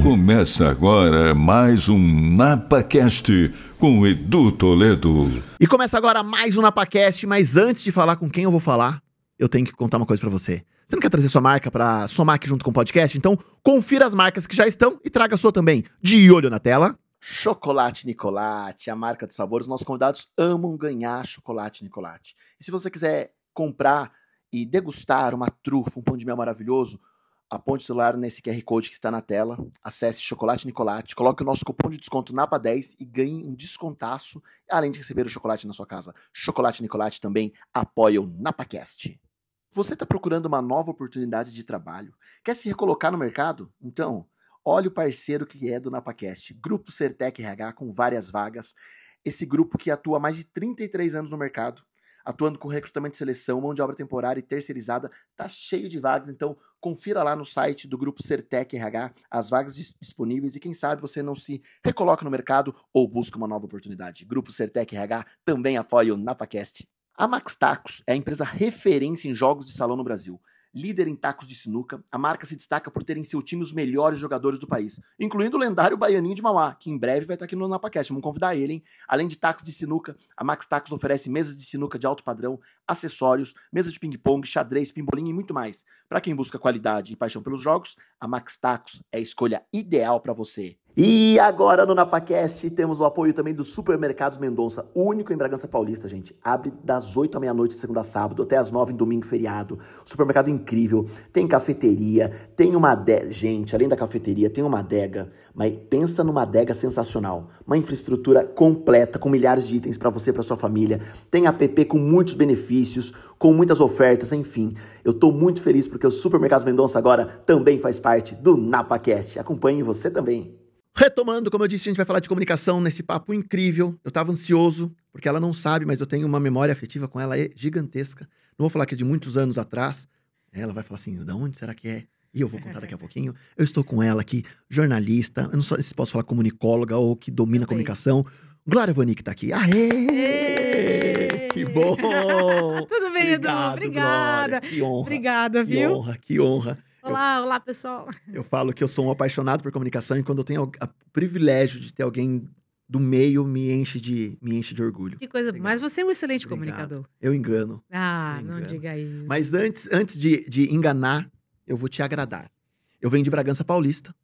Começa agora mais um NapaCast com o Edu Toledo. E começa agora mais um NapaCast, mas antes de falar com quem eu vou falar, eu tenho que contar uma coisa pra você. Você não quer trazer sua marca pra somar aqui junto com o podcast? Então confira as marcas que já estão e traga a sua também. De olho na tela. Chocolate Nicolate, a marca dos sabores. Nossos convidados amam ganhar chocolate Nicolate. E se você quiser comprar e degustar uma trufa, um pão de mel maravilhoso, aponte o celular nesse QR Code que está na tela, acesse Chocolate Nicolate, coloque o nosso cupom de desconto NAPA10 e ganhe um descontaço, além de receber o chocolate na sua casa. Chocolate Nicolate também apoia o NapaCast. Você está procurando uma nova oportunidade de trabalho? Quer se recolocar no mercado? Então, olha o parceiro que é do NapaCast, Grupo Sertec RH com várias vagas. Esse grupo que atua há mais de 33 anos no mercado, atuando com recrutamento e seleção, mão de obra temporária e terceirizada, tá cheio de vagas, então confira lá no site do Grupo Sertec RH as vagas disponíveis e quem sabe você não se recoloca no mercado ou busca uma nova oportunidade. Grupo Sertec RH também apoia o NapaCast. A Max Tacos é a empresa referência em jogos de salão no Brasil. Líder em tacos de sinuca, a marca se destaca por ter em seu time os melhores jogadores do país, incluindo o lendário Baianinho de Mauá, que em breve vai estar aqui no NapaCast. Vamos convidar ele, hein? Além de tacos de sinuca, a Max Tacos oferece mesas de sinuca de alto padrão, acessórios, mesas de ping-pong, xadrez, pimbolim e muito mais. Para quem busca qualidade e paixão pelos jogos, a Max Tacos é a escolha ideal para você. E agora no NapaCast temos o apoio também do Supermercados Mendonça, único em Bragança Paulista, gente. Abre das 8 à meia-noite de segunda a sábado, até as 9 em domingo feriado. Supermercado incrível, tem cafeteria, tem uma adega. Gente, além da cafeteria, tem uma adega, mas pensa numa adega sensacional. Uma infraestrutura completa, com milhares de itens para você e para sua família. Tem app com muitos benefícios, com muitas ofertas, enfim. Eu tô muito feliz porque o Supermercados Mendonça agora também faz parte do NapaCast. Acompanhe você também. Retomando, como eu disse, a gente vai falar de comunicação nesse papo incrível. Eu tava ansioso, porque ela não sabe, mas eu tenho uma memória afetiva com ela gigantesca. Não vou falar que é de muitos anos atrás. Ela vai falar assim, da onde será que é? E eu vou contar daqui a pouquinho. Eu estou com ela aqui, jornalista. Eu não sei se posso falar comunicóloga ou que domina a comunicação. Glória Vanik tá aqui. Aê! Que bom! Tudo bem, Edu? Obrigada. Glória. Que honra. Obrigada, viu? Que honra. Olá, pessoal. Eu falo que eu sou um apaixonado por comunicação e quando eu tenho o privilégio de ter alguém do meio, me enche de orgulho. Que coisa. Obrigado. Mas você é um excelente Obrigado. comunicador. Eu engano. Não diga isso. Mas antes de enganar, eu vou te agradar. Eu venho de Bragança Paulista.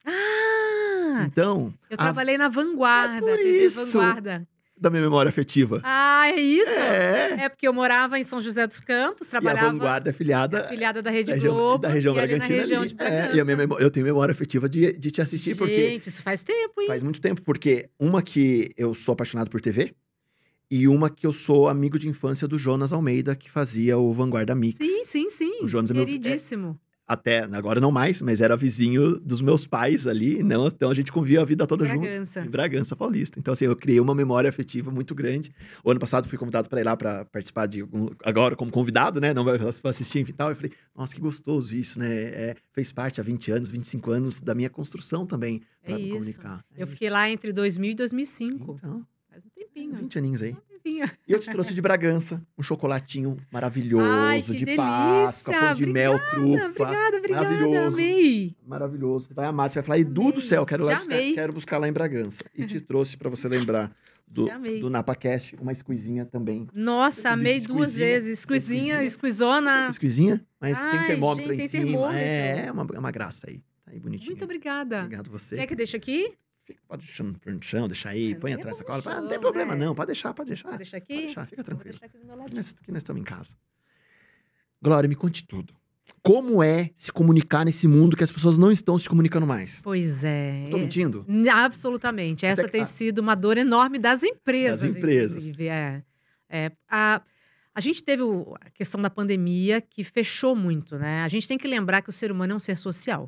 Então... Eu trabalhei na Vanguarda, por TV isso. Vanguarda. Da minha memória afetiva. É isso? É. É porque eu morava em São José dos Campos, trabalhava... E a Vanguarda é afiliada da Rede Globo. da região e ali Bragantina. na região de Bragança. E eu tenho memória afetiva de te assistir, porque... Gente, isso faz tempo, hein? Faz muito tempo, porque uma que eu sou apaixonado por TV e uma que eu sou amigo de infância do Jonas Almeida, que fazia o Vanguarda Mix. Sim. O Jonas é meu... Queridíssimo. Até, agora não mais, mas era vizinho dos meus pais ali, né? Então a gente convia a vida toda junto. Em Bragança Paulista. Então assim, eu criei uma memória afetiva muito grande. O ano passado fui convidado para ir lá para participar agora como convidado, né? Não vai assistir e tal. Eu falei, nossa, que gostoso isso, né? Fez parte há 20 anos, 25 anos da minha construção também para comunicar. Eu fiquei lá entre 2000 e 2005. Então, faz um tempinho. 20 aninhos aí. E eu te trouxe de Bragança um chocolatinho maravilhoso, de delícia. Páscoa, pão de mel, trufa. Obrigada, amei. Maravilhoso. Você vai amar, você vai falar, Edu do céu, quero buscar lá em Bragança. E te trouxe pra você lembrar do NapaCast, uma squeezinha também. Nossa, amei duas vezes. Squeezona. Essa squeezinha, mas tem termômetro gente, em tem cima. termômetro. É uma graça aí. Tá aí bonitinho. Muito obrigada. Obrigado você. Quer que deixe aqui? Pode deixar no chão, deixar aí, põe atrás da sacola. Não tem problema não, pode deixar. Pode deixar aqui? Pode deixar, fica tranquilo. Vou deixar aqui do meu ladinho. Aqui nós estamos em casa. Glória, me conte tudo. Como é se comunicar nesse mundo que as pessoas não estão se comunicando mais? Pois é. Tô mentindo? Absolutamente. Essa tem sido uma dor enorme das empresas. Inclusive. A gente teve a questão da pandemia que fechou muito, né? A gente tem que lembrar que o ser humano é um ser social.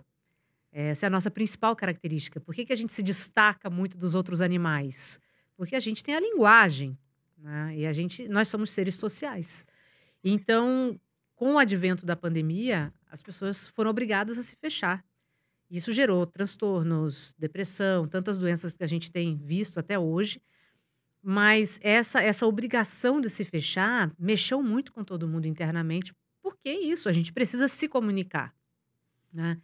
Essa é a nossa principal característica. Por que a gente se destaca muito dos outros animais? Porque a gente tem a linguagem, né? E nós somos seres sociais. Então, com o advento da pandemia, as pessoas foram obrigadas a se fechar. Isso gerou transtornos, depressão, tantas doenças que a gente tem visto até hoje. Mas essa obrigação de se fechar mexeu muito com todo mundo internamente, porque é isso, a gente precisa se comunicar, né.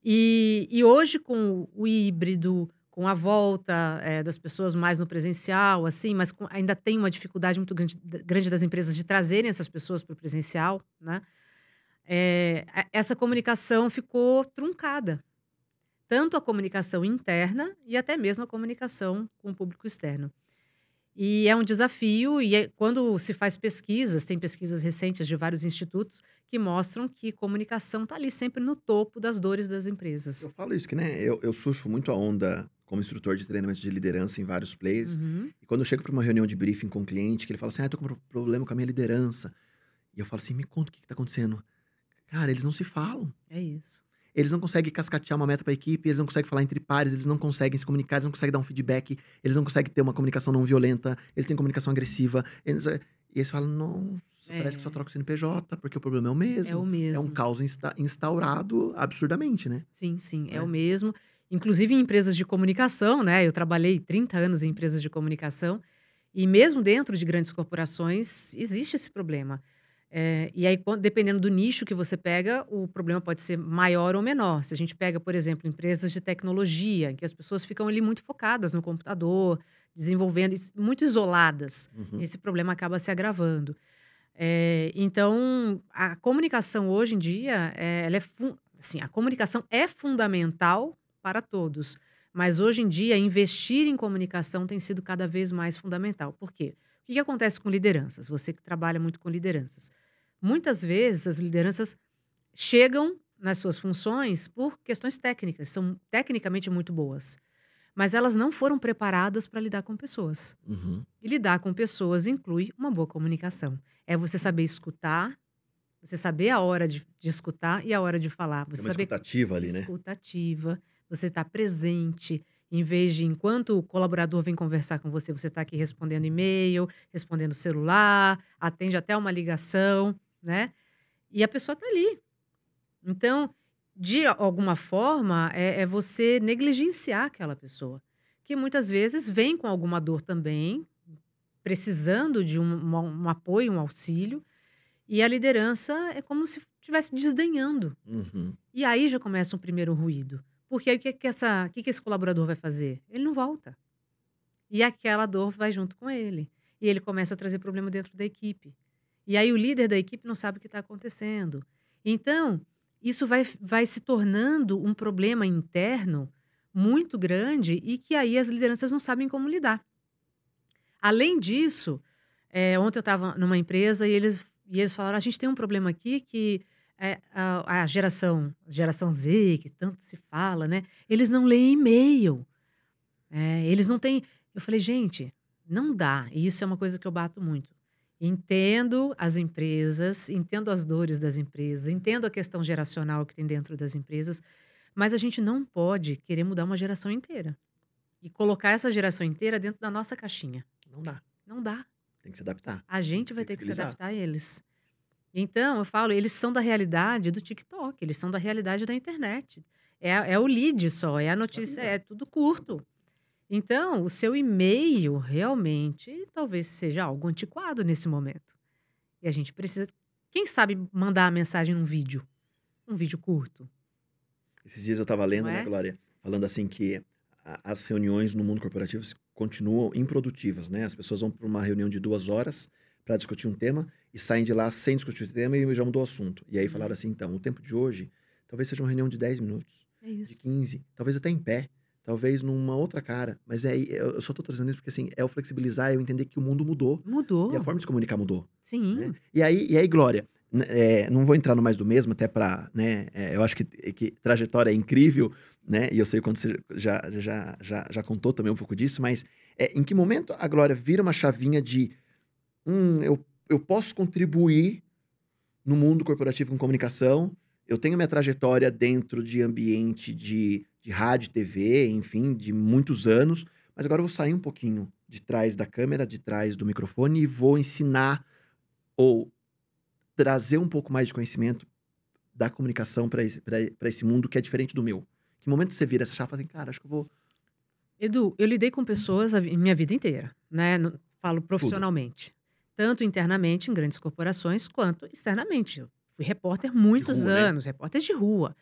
E hoje com o híbrido, com a volta, das pessoas mais no presencial, assim, mas ainda tem uma dificuldade muito grande das empresas de trazerem essas pessoas para o presencial, né, essa comunicação ficou truncada. Tanto a comunicação interna e até mesmo a comunicação com o público externo. E é um desafio, e quando se faz pesquisas, tem pesquisas recentes de vários institutos que mostram que comunicação está ali sempre no topo das dores das empresas. Eu falo isso que, né, eu surfo muito a onda como instrutor de treinamento de liderança em vários players. Uhum. E quando eu chego para uma reunião de briefing com um cliente, que ele fala assim, tô com problema com a minha liderança. E eu falo assim, me conta o que tá acontecendo. Cara, eles não se falam. É isso. Eles não conseguem cascatear uma meta para a equipe, eles não conseguem falar entre pares, eles não conseguem se comunicar, eles não conseguem dar um feedback, eles não conseguem ter uma comunicação não violenta, eles têm comunicação agressiva. E eles falam, nossa, parece que só troca o CNPJ, porque o problema é o mesmo. É o mesmo. É um caos instaurado absurdamente, né? Sim, sim, é o mesmo. Inclusive em empresas de comunicação, né? Eu trabalhei 30 anos em empresas de comunicação, e mesmo dentro de grandes corporações, existe esse problema. E aí, dependendo do nicho que você pega, o problema pode ser maior ou menor. Se a gente pega, por exemplo, empresas de tecnologia, em que as pessoas ficam ali muito focadas no computador, desenvolvendo, muito isoladas, esse problema acaba se agravando. Então, a comunicação hoje em dia, assim, a comunicação é fundamental para todos, mas hoje em dia, investir em comunicação tem sido cada vez mais fundamental. Por quê? O que acontece com lideranças? Você que trabalha muito com lideranças. Muitas vezes as lideranças chegam nas suas funções por questões técnicas, são tecnicamente muito boas, mas elas não foram preparadas para lidar com pessoas. E lidar com pessoas inclui uma boa comunicação. É você saber escutar, você saber a hora de escutar e a hora de falar. Você uma saber escutativa ali, né? Escutativa, você está presente. Em vez de, enquanto o colaborador vem conversar com você, você está aqui respondendo e-mail, respondendo celular, atende até uma ligação, né? E a pessoa está ali. Então, de alguma forma, é você negligenciar aquela pessoa, que muitas vezes vem com alguma dor também, precisando de um apoio, um auxílio, e a liderança é como se estivesse desdenhando. E aí já começa um primeiro ruído. Porque aí o que esse colaborador vai fazer? Ele não volta. E aquela dor vai junto com ele. E ele começa a trazer problema dentro da equipe. E aí o líder da equipe não sabe o que está acontecendo. Então, isso vai se tornando um problema interno muito grande e que aí as lideranças não sabem como lidar. Além disso, ontem eu estava numa empresa e eles falaram, a gente tem um problema aqui que a geração Z, que tanto se fala, né? Eles não leem e-mail. Eles não têm... Eu falei, gente, não dá. E isso é uma coisa que eu bato muito. Entendo as empresas, entendo as dores das empresas, entendo a questão geracional que tem dentro das empresas, mas a gente não pode querer mudar uma geração inteira. E colocar essa geração inteira dentro da nossa caixinha. Não dá. Não dá. Tem que se adaptar. A gente vai ter que se adaptar a eles. Então, eu falo, eles são da realidade do TikTok, eles são da realidade da internet. É o lead só, é a notícia, é tudo curto. Então, o seu e-mail realmente talvez seja algo antiquado nesse momento. E a gente precisa, quem sabe, mandar a mensagem num vídeo. Um vídeo curto. Esses dias eu estava lendo, né, Glória? Falando assim que as reuniões no mundo corporativo continuam improdutivas, né? As pessoas vão para uma reunião de 2 horas para discutir um tema e saem de lá sem discutir o tema e já mudou o assunto. E aí falaram assim, então, o tempo de hoje talvez seja uma reunião de 10 minutos, de 15, talvez até em pé, talvez numa outra cara. Mas eu só tô trazendo isso porque, assim, é o flexibilizar, eu entender que o mundo mudou. Mudou. E a forma de se comunicar mudou. Sim. Né? E aí, Glória, não vou entrar no mais do mesmo, até pra, né, eu acho que trajetória é incrível, né, e eu sei quando você já contou também um pouco disso, mas em que momento a Glória vira uma chavinha de, eu posso contribuir no mundo corporativo com comunicação, eu tenho minha trajetória dentro de ambiente de rádio, TV, enfim, de muitos anos, mas agora eu vou sair um pouquinho de trás da câmera, de trás do microfone e vou ensinar ou trazer um pouco mais de conhecimento da comunicação para esse mundo que é diferente do meu. Que momento você vira essa chave e fala assim, cara, acho que eu vou... Edu, eu lidei com pessoas minha vida inteira, né? Falo profissionalmente. Tanto internamente em grandes corporações, quanto externamente. Eu fui repórter muitos anos, né? Repórter de rua.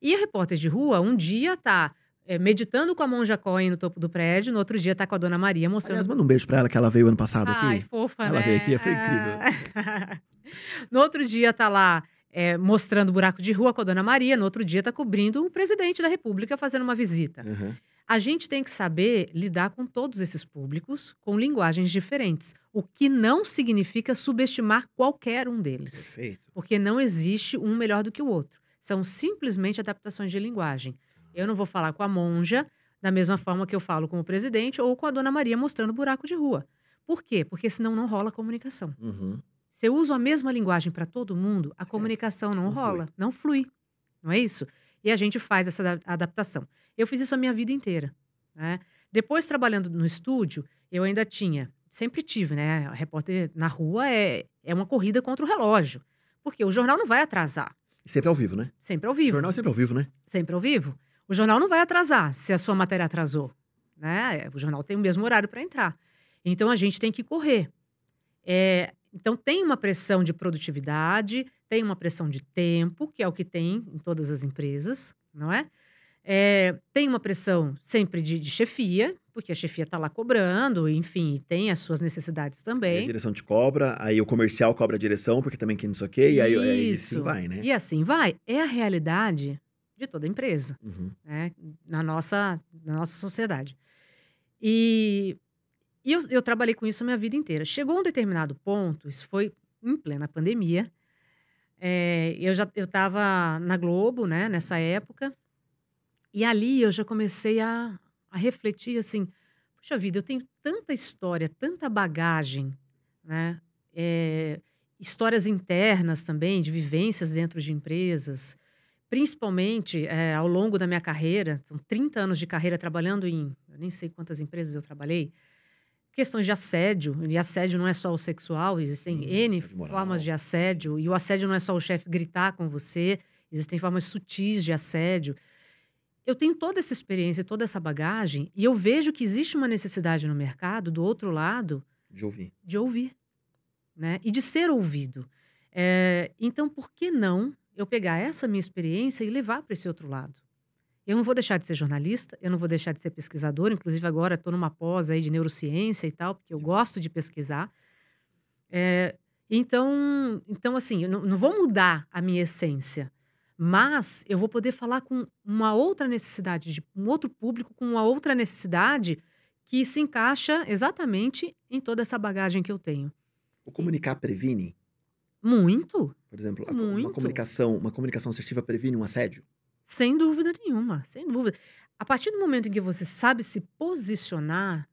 E a repórter de rua, um dia tá meditando com a Monja Cohen no topo do prédio, no outro dia tá com a Dona Maria mostrando... Aliás, manda um beijo pra ela, que ela veio ano passado aqui. Ai, fofa, ela né? veio aqui, foi incrível. No outro dia tá lá mostrando buraco de rua com a Dona Maria, no outro dia tá cobrindo o presidente da República fazendo uma visita. Uhum. A gente tem que saber lidar com todos esses públicos com linguagens diferentes, o que não significa subestimar qualquer um deles. Perfeito. Porque não existe um melhor do que o outro. São simplesmente adaptações de linguagem. Eu não vou falar com a Monja da mesma forma que eu falo com o presidente ou com a Dona Maria mostrando buraco de rua. Por quê? Porque senão não rola comunicação. Uhum. Se eu uso a mesma linguagem para todo mundo, a comunicação não rola, não flui. Não é isso? E a gente faz essa adaptação. Eu fiz isso a minha vida inteira, né? Depois, trabalhando no estúdio, eu ainda sempre tive, né? A repórter na rua é uma corrida contra o relógio. Porque o jornal não vai atrasar. Sempre ao vivo, né? Sempre ao vivo. O jornal é sempre ao vivo, né? Sempre ao vivo. O jornal não vai atrasar se a sua matéria atrasou, né? O jornal tem o mesmo horário para entrar. Então, a gente tem que correr. Então, tem uma pressão de produtividade, tem uma pressão de tempo, que é o que tem em todas as empresas, não é? Tem uma pressão sempre de chefia, porque a chefia está lá cobrando, enfim, tem as suas necessidades também. E a direção te cobra, aí o comercial cobra a direção, porque também quem não sei o quê, e aí assim vai, né? E assim vai. É a realidade de toda empresa, né? Na nossa sociedade. E eu trabalhei com isso a minha vida inteira. Chegou um determinado ponto, isso foi em plena pandemia, eu estava na Globo, né, nessa época, e ali eu já comecei a refletir assim, puxa vida, eu tenho tanta história, tanta bagagem, né, histórias internas também, de vivências dentro de empresas, principalmente ao longo da minha carreira, são 30 anos de carreira trabalhando eu nem sei quantas empresas eu trabalhei, questões de assédio, e assédio não é só o sexual, existem N formas de assédio, e o assédio não é só o chefe gritar com você, existem formas sutis de assédio. Eu tenho toda essa experiência, toda essa bagagem, e eu vejo que existe uma necessidade no mercado, do outro lado... De ouvir, né? E de ser ouvido. Então, por que não eu pegar essa minha experiência e levar para esse outro lado? Eu não vou deixar de ser jornalista, eu não vou deixar de ser pesquisadora, inclusive agora estou numa pós aí de neurociência e tal, porque eu gosto de pesquisar. Então, assim, eu não vou mudar a minha essência, mas eu vou poder falar com uma outra necessidade, de um outro público, com uma outra necessidade que se encaixa exatamente em toda essa bagagem que eu tenho. O comunicar previne? Muito. Por exemplo, muito. Uma comunicação assertiva previne um assédio? Sem dúvida nenhuma, sem dúvida. A partir do momento em que você sabe se posicionar,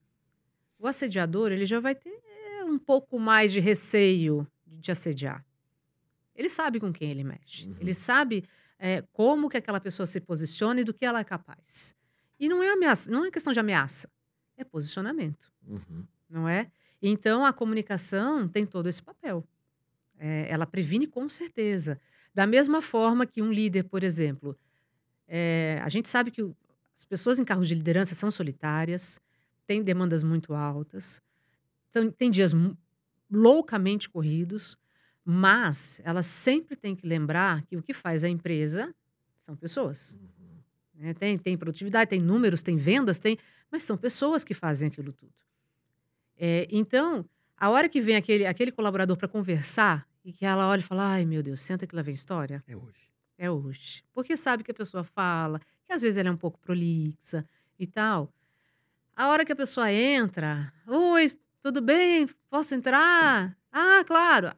o assediador ele já vai ter um pouco mais de receio de te assediar. Ele sabe com quem ele mexe. Ele sabe como que aquela pessoa se posiciona e do que ela é capaz. E não é ameaça, não é questão de ameaça, é posicionamento, não é? Então, a comunicação tem todo esse papel. Ela previne com certeza. Da mesma forma que um líder, por exemplo... a gente sabe que as pessoas em cargos de liderança são solitárias, têm demandas muito altas, têm dias loucamente corridos, mas elas sempre têm que lembrar que o que faz a empresa são pessoas. Né? Tem produtividade, tem números, tem vendas, mas são pessoas que fazem aquilo tudo. Então, a hora que vem aquele colaborador para conversar e que ela olha e fala, ai meu Deus, senta que lá vem história. É hoje. Porque sabe que a pessoa fala, que às vezes ela é um pouco prolixa e tal. A hora que a pessoa entra, oi, tudo bem? Posso entrar? Ah, claro.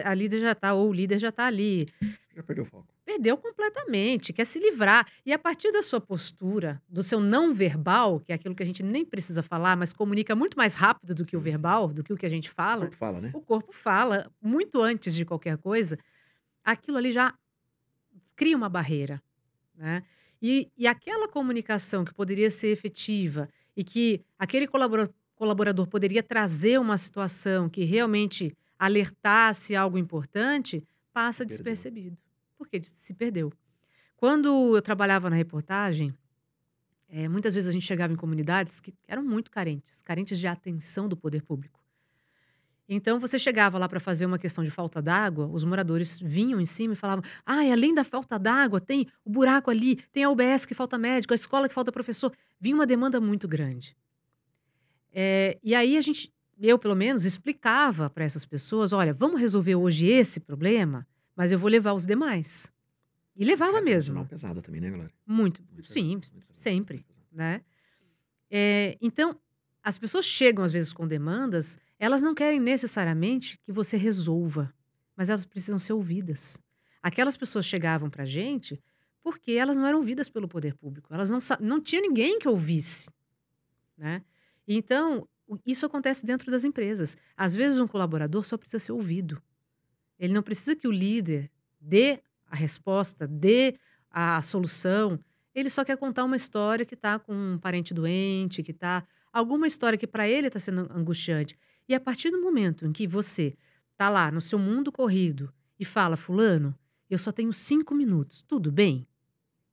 A líder já tá, ou o líder já tá ali. Já perdeu o foco. Perdeu completamente, quer se livrar. E a partir da sua postura, do seu não verbal, que é aquilo que a gente nem precisa falar, mas comunica muito mais rápido do que o verbal, do que o que a gente fala. O corpo fala, né? O corpo fala, muito antes de qualquer coisa. Aquilo ali já cria uma barreira, né? E aquela comunicação que poderia ser efetiva e que aquele colaborador poderia trazer uma situação que realmente alertasse algo importante, passa despercebido, porque se perdeu. Quando eu trabalhava na reportagem, muitas vezes a gente chegava em comunidades que eram muito carentes de atenção do poder público. Então, você chegava lá para fazer uma questão de falta d'água, os moradores vinham em cima e falavam: além da falta d'água, tem o buraco ali, tem a UBS que falta médico, a escola que falta professor. Vinha uma demanda muito grande. E aí eu pelo menos, explicava para essas pessoas: olha, vamos resolver hoje esse problema, mas eu vou levar os demais. E levava mesmo. Pesada também, né, Glória? Muito sim, sempre, né? Então, as pessoas chegam às vezes com demandas, elas não querem necessariamente que você resolva, mas elas precisam ser ouvidas. Aquelas pessoas chegavam pra gente porque elas não eram ouvidas pelo poder público, elas não tinha ninguém que ouvisse, né? Então, isso acontece dentro das empresas. Às vezes um colaborador só precisa ser ouvido. Ele não precisa que o líder dê a resposta, dê a solução. Ele só quer contar uma história que está com um parente doente, que está... alguma história que para ele está sendo angustiante. E a partir do momento em que você está lá no seu mundo corrido e fala: fulano, eu só tenho 5 minutos, tudo bem?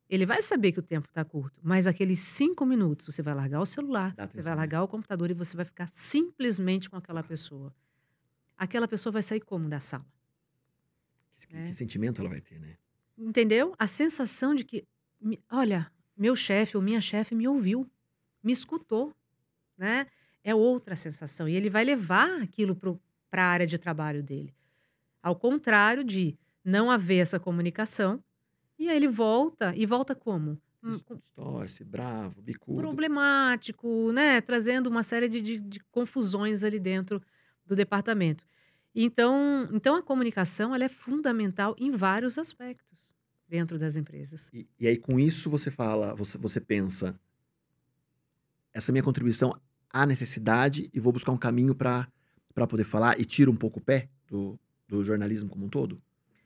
Ele vai saber que o tempo está curto, mas aqueles 5 minutos você vai largar o celular, você vai largar o computador e você vai ficar simplesmente com aquela pessoa. Aquela pessoa vai sair como da sala? Que sentimento ela vai ter, né? Entendeu? A sensação de que, olha, meu chefe ou minha chefe me ouviu, me escutou, né? É outra sensação. E ele vai levar aquilo para a área de trabalho dele. Ao contrário de não haver essa comunicação, e aí ele volta, e volta como? Distorce, bravo, bicudo. Problemático, né? Trazendo uma série de confusões ali dentro do departamento. Então a comunicação ela é fundamental em vários aspectos dentro das empresas. E aí, com isso, você fala, você pensa, essa minha contribuição há necessidade e vou buscar um caminho para poder falar e tira um pouco o pé do jornalismo como um todo?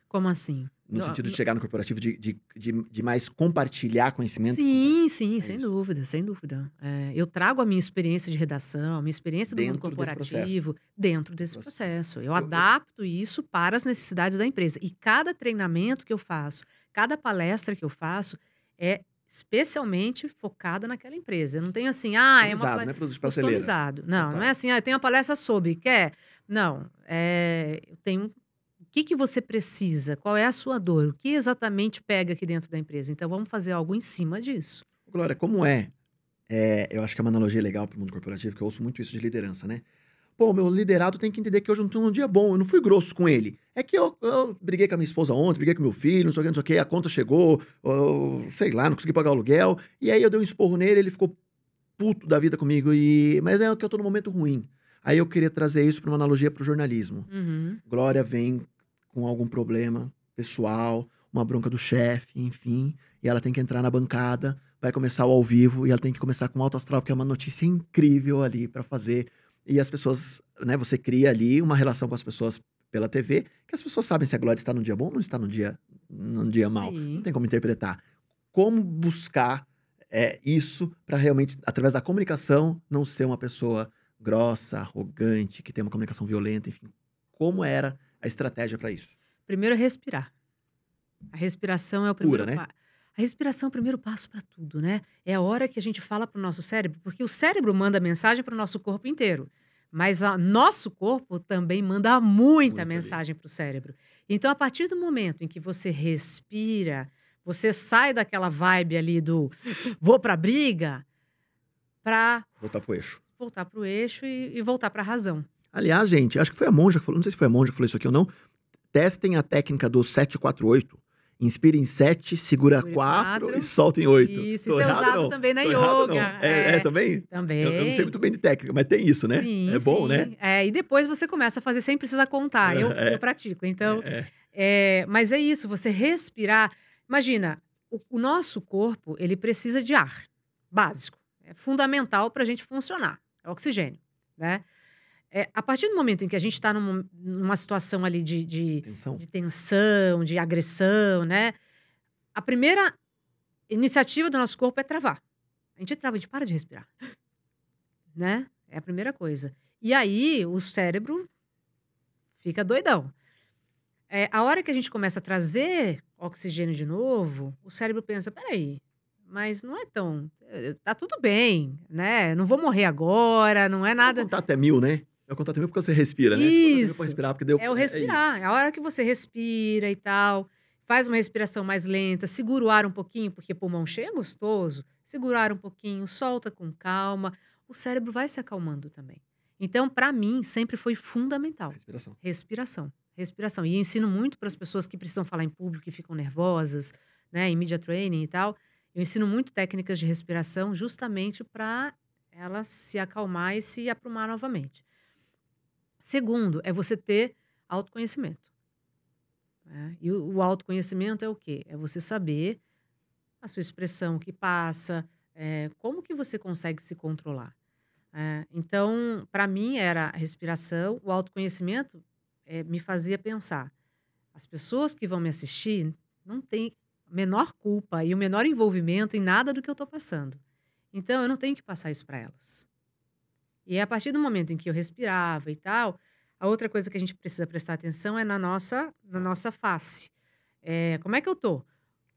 Como assim? No sentido de chegar no corporativo, de mais compartilhar conhecimento? Sim, sem dúvida, sem dúvida. Eu trago a minha experiência de redação, a minha experiência do mundo corporativo dentro desse processo. Eu adapto isso para as necessidades da empresa. E cada treinamento que eu faço, cada palestra que eu faço é especialmente focada naquela empresa. Eu não tenho assim, é uma não é produto de customizado. Não é assim, eu tenho uma palestra sobre, quer? Não, eu tenho... O que você precisa? Qual é a sua dor? O que exatamente pega aqui dentro da empresa? Então, vamos fazer algo em cima disso. Glória, como eu acho que é uma analogia legal para o mundo corporativo, que eu ouço muito isso de liderança, né? Pô, meu liderado tem que entender que hoje eu não tenho um dia bom, eu não fui grosso com ele. É que eu briguei com a minha esposa ontem, briguei com meu filho, não sei o que, a conta chegou, sei lá, não consegui pagar o aluguel, e aí eu dei um esporro nele, ele ficou puto da vida comigo, mas é que eu tô num momento ruim. Aí eu queria trazer isso para uma analogia para o jornalismo. Uhum. Glória vem com algum problema pessoal, uma bronca do chefe, enfim, e ela tem que entrar na bancada, vai começar o ao vivo, e ela tem que começar com alto astral, porque é uma notícia incrível ali para fazer, e as pessoas, né, você cria ali uma relação com as pessoas pela TV, que as pessoas sabem se a Glória está num dia bom ou não está num dia mau, Sim. não tem como interpretar. Como buscar isso para realmente, através da comunicação, não ser uma pessoa grossa, arrogante, que tem uma comunicação violenta, enfim, como era a estratégia para isso? Primeiro é respirar. A respiração é o primeiro né? A respiração é o primeiro passo para tudo, né? É a hora que a gente fala para o nosso cérebro, porque o cérebro manda mensagem para o nosso corpo inteiro. Mas o nosso corpo também manda muita mensagem para o cérebro. Então, a partir do momento em que você respira, você sai daquela vibe ali do vou pra briga, para voltar pro eixo. Voltar pro eixo e voltar para a razão. Aliás, gente, acho que foi a Monja que falou, não sei se foi a Monja que falou isso aqui ou não, testem a técnica do 748. Inspira em 7, segura 4 e solta em 8. Isso é usado também na yoga. Também? Também. Eu não sei muito bem de técnica, mas tem isso, né? Sim, bom, né? E depois você começa a fazer sem precisar contar. Eu pratico. Então, mas é isso, você respirar. Imagina, o nosso corpo, ele precisa de ar básico. É fundamental para a gente funcionar. É oxigênio, né? A partir do momento em que a gente está numa situação ali de tensão, de agressão, né? A primeira iniciativa do nosso corpo é travar. A gente trava, a gente para de respirar. Né? É a primeira coisa. E aí, o cérebro fica doidão. A hora que a gente começa a trazer oxigênio de novo, o cérebro pensa, peraí, mas não é tão... Tá tudo bem, né? Não vou morrer agora, não é nada... É o contato é 1000, né? É o contato é 1000 porque você respira, né? Isso. Pra respirar, porque deu... É o respirar. É a hora que você respira e tal, faz uma respiração mais lenta, segura o ar um pouquinho, porque pulmão cheio é gostoso. Segura o ar um pouquinho, solta com calma. O cérebro vai se acalmando também. Então, para mim, sempre foi fundamental. Respiração. Respiração. Respiração. E eu ensino muito para as pessoas que precisam falar em público, que ficam nervosas, né, em media training e tal. Eu ensino muito técnicas de respiração justamente para ela se acalmar e se aprumar novamente. Segundo, é você ter autoconhecimento. Né? E o autoconhecimento é o quê? É você saber a sua expressão que passa, como que você consegue se controlar. Então, para mim, era a respiração, o autoconhecimento me fazia pensar. As pessoas que vão me assistir não têm a menor culpa e o menor envolvimento em nada do que eu estou passando. Então, eu não tenho que passar isso para elas. E a partir do momento em que eu respirava e tal, a outra coisa que a gente precisa prestar atenção é na nossa face. Como é que eu tô?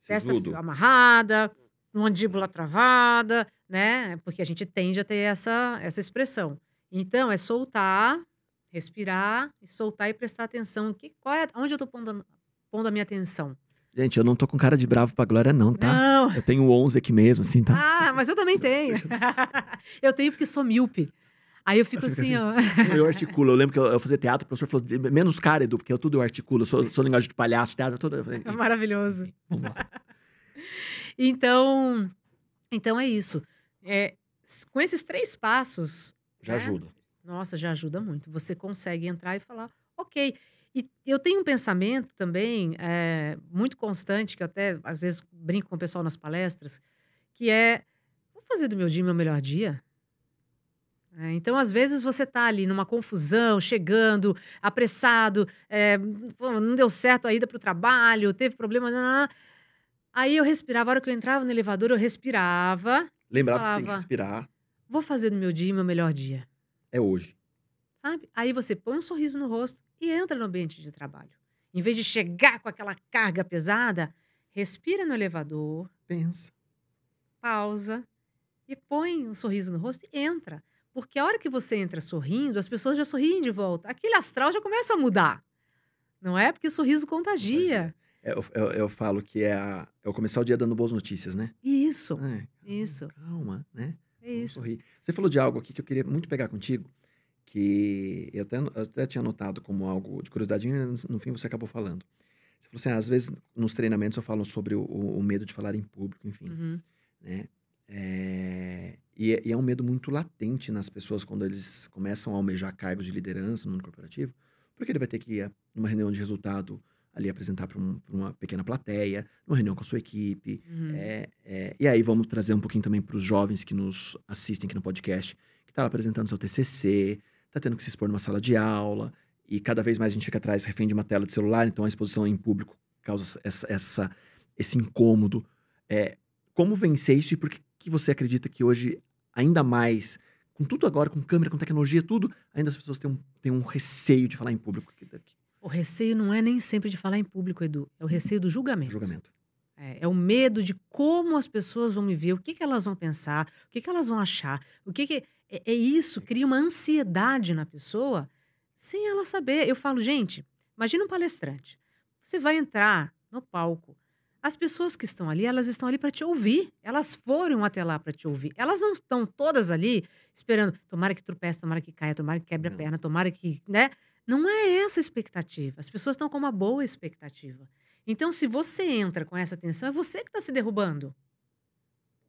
Testa amarrada, mandíbula travada, né? Porque a gente tende a ter essa expressão. Então, é soltar, respirar, e soltar e prestar atenção. Onde eu tô pondo a minha atenção? Gente, eu não tô com cara de bravo pra Glória, não, tá? Não. Eu tenho 11 aqui mesmo, assim, tá? Ah, mas eu também tenho. Eu tenho porque sou míope. Aí eu fico assim, ó. Eu articulo. Eu lembro que eu fazia teatro, o professor falou, menos cara, Edu, porque tudo eu articulo. Eu sou linguagem de palhaço, teatro, tudo. É maravilhoso. Vamos lá. Então é isso. Com esses 3 passos... Já ajuda. Nossa, já ajuda muito. Você consegue entrar e falar, ok. E eu tenho um pensamento também muito constante, que eu até às vezes brinco com o pessoal nas palestras, que vou fazer do meu dia meu melhor dia. Então, às vezes, você está ali numa confusão, chegando, apressado, não deu certo a ida para o trabalho, teve problema... Aí eu respirava, a hora que eu entrava no elevador, eu respirava. Lembrava que tem que respirar. Vou fazer do meu dia meu melhor dia. É hoje. Sabe? Aí você põe um sorriso no rosto e entra no ambiente de trabalho. Em vez de chegar com aquela carga pesada, respira no elevador. Pensa. Pausa. E põe um sorriso no rosto e entra. Porque a hora que você entra sorrindo, as pessoas já sorriem de volta. Aquele astral já começa a mudar. Não é? Porque o sorriso contagia. Eu falo que é o começar o dia dando boas notícias, né? Isso. Isso. Calma, né? É isso. Sorrir. Você falou de algo aqui que eu queria muito pegar contigo, que eu até tinha notado como algo de curiosidade, e no fim você acabou falando. Você falou assim, às vezes nos treinamentos eu falo sobre o medo de falar em público, enfim. Uhum. Né? E é um medo muito latente nas pessoas quando eles começam a almejar cargos de liderança no mundo corporativo, porque ele vai ter que ir numa reunião de resultado ali apresentar para uma pequena plateia, numa reunião com a sua equipe. Uhum. E aí vamos trazer um pouquinho também para os jovens que nos assistem aqui no podcast, que tá lá apresentando seu TCC, tá tendo que se expor numa sala de aula, e cada vez mais a gente fica atrás, refém de uma tela de celular, então a exposição em público causa esse incômodo. Como vencer isso e por que você acredita que hoje, ainda mais, com tudo agora, com câmera, com tecnologia, tudo, ainda as pessoas têm um receio de falar em público? O receio não é nem sempre de falar em público, Edu. É o receio do julgamento. Julgamento. É o medo de como as pessoas vão me ver, o que elas vão pensar, o que elas vão achar. Isso cria uma ansiedade na pessoa sem ela saber. Eu falo, gente, imagina um palestrante. Você vai entrar no palco. As pessoas que estão ali, elas estão ali para te ouvir. Elas foram até lá para te ouvir. Elas não estão todas ali esperando, tomara que tropece, tomara que caia, tomara que quebre a perna, tomara que, né? Não é essa a expectativa. As pessoas estão com uma boa expectativa. Então, se você entra com essa atenção, é você que está se derrubando.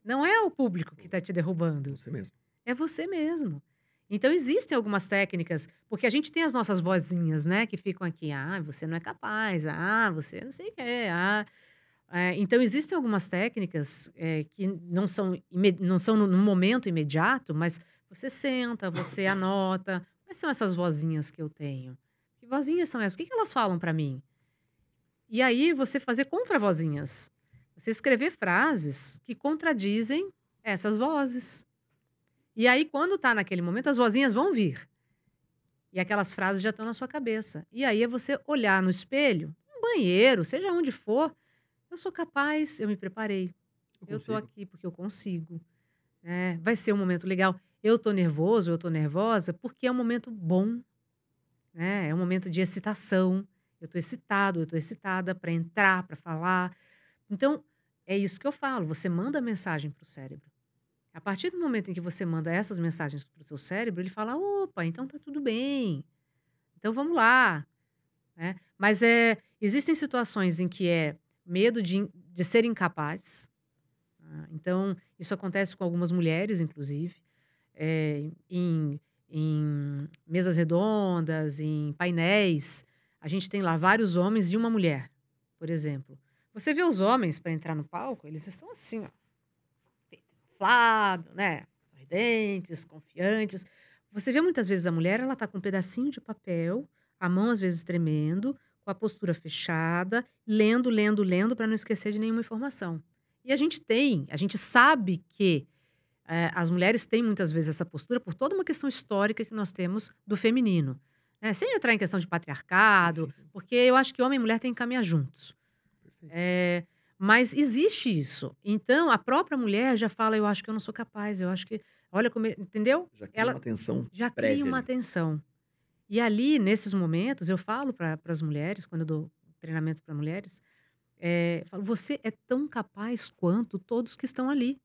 Não é o público que está te derrubando. Você mesmo. É você mesmo. Então, existem algumas técnicas, porque a gente tem as nossas vozinhas, né? Que ficam aqui, você não é capaz, você não sei o que é, então, existem algumas técnicas que não são no momento imediato, mas você senta, você anota. Quais são essas vozinhas que eu tenho? Que vozinhas são essas? O que elas falam para mim? E aí, você fazer contravozinhas. Você escrever frases que contradizem essas vozes. E aí, quando tá naquele momento, as vozinhas vão vir. E aquelas frases já estão na sua cabeça. E aí, é você olhar no espelho, no banheiro, seja onde for, Eu sou capaz, eu me preparei. Eu tô aqui porque eu consigo. Vai ser um momento legal. Eu tô nervoso, eu tô nervosa, porque é um momento bom, né? É um momento de excitação. Eu tô excitado, eu tô excitada para entrar, para falar. Então, é isso que eu falo. Você manda mensagem para o cérebro. A partir do momento em que você manda essas mensagens para o seu cérebro, ele fala: opa, então tá tudo bem. Então vamos lá. Né? Mas existem situações em que é medo de ser incapaz. Então, isso acontece com algumas mulheres, inclusive, em mesas redondas, em painéis. A gente tem lá vários homens e uma mulher, por exemplo. Você vê os homens para entrar no palco, eles estão assim, ó, peito inflado, né? Sorridentes, confiantes. Você vê muitas vezes a mulher, ela tá com um pedacinho de papel, a mão às vezes tremendo, com a postura fechada, lendo, lendo, lendo, para não esquecer de nenhuma informação. E a gente sabe que as mulheres têm muitas vezes essa postura por toda uma questão histórica que nós temos do feminino. Né? Sem entrar em questão de patriarcado, Sim. porque eu acho que homem e mulher têm que caminhar juntos. Mas existe isso. Então, a própria mulher já fala: eu acho que eu não sou capaz, eu acho que. Olha como. Entendeu? Já cria uma tensão Já prévia cria uma ali. tensão. E ali, nesses momentos, eu falo para as mulheres, quando eu dou treinamento para mulheres, eu falo: você é tão capaz quanto todos que estão ali.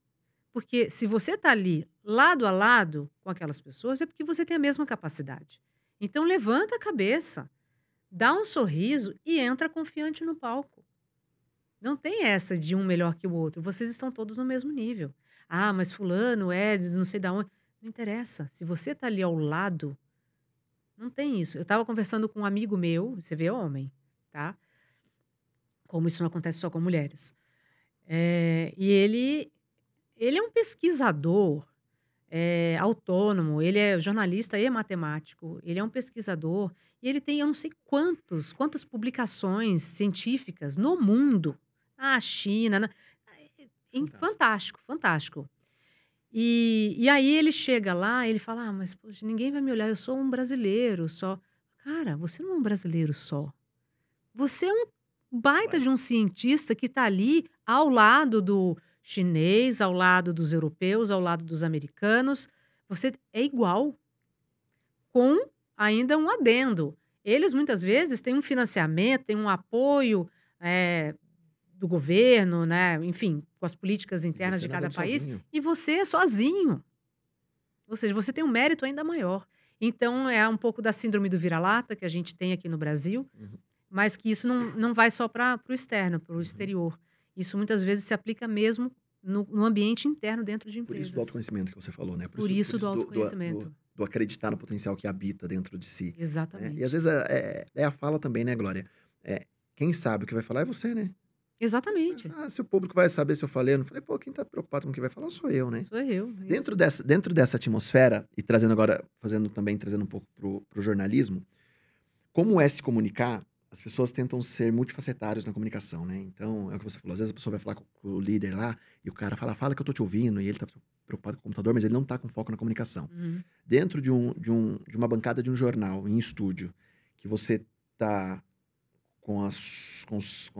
Porque se você está ali, lado a lado com aquelas pessoas, é porque você tem a mesma capacidade. Então, levanta a cabeça, dá um sorriso e entra confiante no palco. Não tem essa de um melhor que o outro. Vocês estão todos no mesmo nível. Ah, mas fulano é de não sei da onde. Não interessa. Se você está ali ao lado, não tem isso. Eu estava conversando com um amigo meu, você vê homem, tá? Como isso não acontece só com mulheres. E ele é um pesquisador autônomo, ele é jornalista e matemático, ele é um pesquisador, e ele tem eu não sei quantas publicações científicas no mundo, na China, fantástico, fantástico. E aí ele chega lá, ele fala: mas poxa, ninguém vai me olhar, eu sou um brasileiro só. Cara, você não é um brasileiro só. Você é um baita de um cientista que está ali ao lado do chinês, ao lado dos europeus, ao lado dos americanos. Você é igual, com ainda um adendo. Eles muitas vezes têm um financiamento, têm um apoio do governo, né? Enfim, com as políticas internas de cada país. Sozinho. E você é sozinho. Ou seja, você tem um mérito ainda maior. Então, é um pouco da síndrome do vira-lata que a gente tem aqui no Brasil. Mas que isso não vai só para o externo, para o exterior. Isso muitas vezes se aplica mesmo no ambiente interno dentro de Por empresas. isso do autoconhecimento que você falou, né? Por isso do autoconhecimento. Do acreditar no potencial que habita dentro de si. Exatamente. E às vezes é a fala também, né, Glória? Quem sabe o que vai falar é você, né? Exatamente. Se o público vai saber se eu falei, eu não falei, pô, quem tá preocupado com o que vai falar sou eu, né? Sou eu. Dentro dessa atmosfera, e trazendo agora, trazendo um pouco pro jornalismo, como é se comunicar? As pessoas tentam ser multifacetários na comunicação, né? Então, é o que você falou. Às vezes a pessoa vai falar com o líder lá e o cara fala que eu tô te ouvindo, e ele tá preocupado com o computador, mas ele não tá com foco na comunicação. Dentro de uma bancada de um jornal, em estúdio, que você tá com as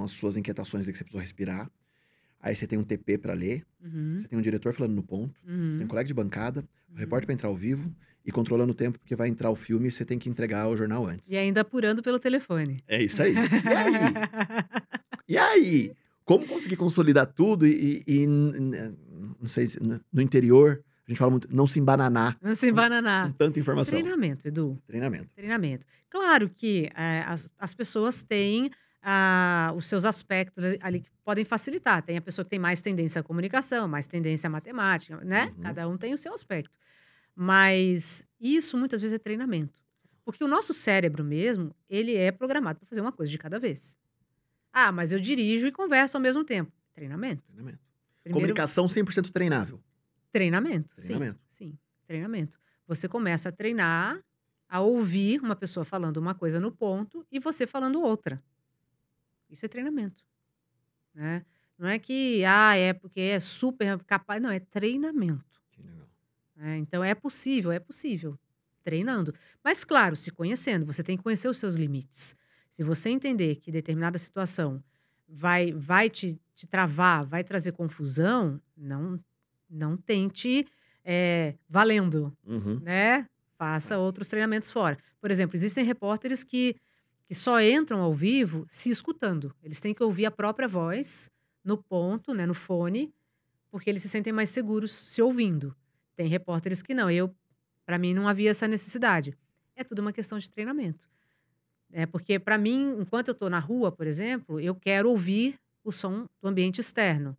suas inquietações de que você precisou respirar, aí você tem um TP para ler, você tem um diretor falando no ponto, você tem um colega de bancada, o repórter para entrar ao vivo e controlando o tempo porque vai entrar o filme e você tem que entregar o jornal antes. E ainda apurando pelo telefone. É isso aí. E aí? Como conseguir consolidar tudo e não sei se no interior, a gente fala muito, não se embananar. Não se embananar. Com tanta informação. Treinamento, Edu. Treinamento. Claro que as pessoas têm os seus aspectos ali que podem facilitar. Tem a pessoa que tem mais tendência à comunicação, mais tendência à matemática, né? Cada um tem o seu aspecto. Mas isso muitas vezes é treinamento. Porque o nosso cérebro mesmo, ele é programado para fazer uma coisa de cada vez. Ah, mas eu dirijo e converso ao mesmo tempo. Treinamento. Comunicação 100% treinável. Treinamento. Sim, treinamento. Você começa a treinar, a ouvir uma pessoa falando uma coisa no ponto e você falando outra. Isso é treinamento. Né? Não é que, é porque é super capaz. Não, é treinamento. Que legal. Então é possível. Treinando. Mas, claro, se conhecendo, você tem que conhecer os seus limites. Se você entender que determinada situação vai te travar, vai trazer confusão, não tente valendo, né? Faça outros treinamentos fora. Por exemplo, existem repórteres que só entram ao vivo se escutando. Eles têm que ouvir a própria voz no ponto, né, no fone, porque eles se sentem mais seguros se ouvindo. Tem repórteres que não. Para mim, não havia essa necessidade. É tudo uma questão de treinamento. Porque, para mim, enquanto eu estou na rua, por exemplo, eu quero ouvir o som do ambiente externo.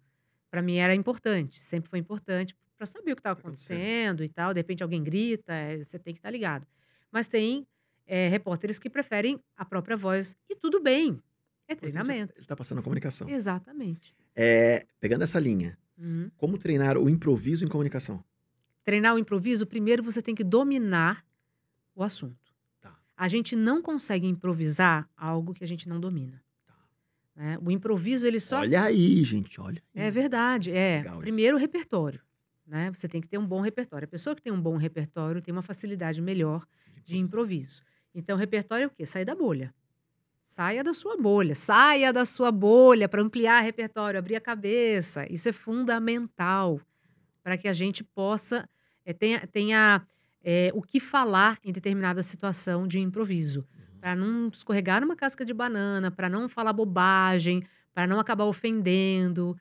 Para mim era importante, sempre foi importante, para saber o que estava acontecendo e tal. De repente alguém grita, você tem que estar ligado. Mas tem repórteres que preferem a própria voz. E tudo bem, é treinamento. Ele está passando a comunicação. Exatamente. Pegando essa linha, como treinar o improviso em comunicação? Treinar o improviso, primeiro você tem que dominar o assunto. Tá. A gente não consegue improvisar algo que a gente não domina. Né? O improviso, ele só... Olha aí, gente, olha aí. É verdade, Legal primeiro o repertório. Né? Você tem que ter um bom repertório. A pessoa que tem um bom repertório tem uma facilidade melhor de improviso. Então, repertório é o quê? Sair da bolha. Saia da sua bolha para ampliar repertório, abrir a cabeça. Isso é fundamental para que a gente possa tenha o que falar em determinada situação de improviso. Para não escorregar numa casca de banana, para não falar bobagem, para não acabar ofendendo.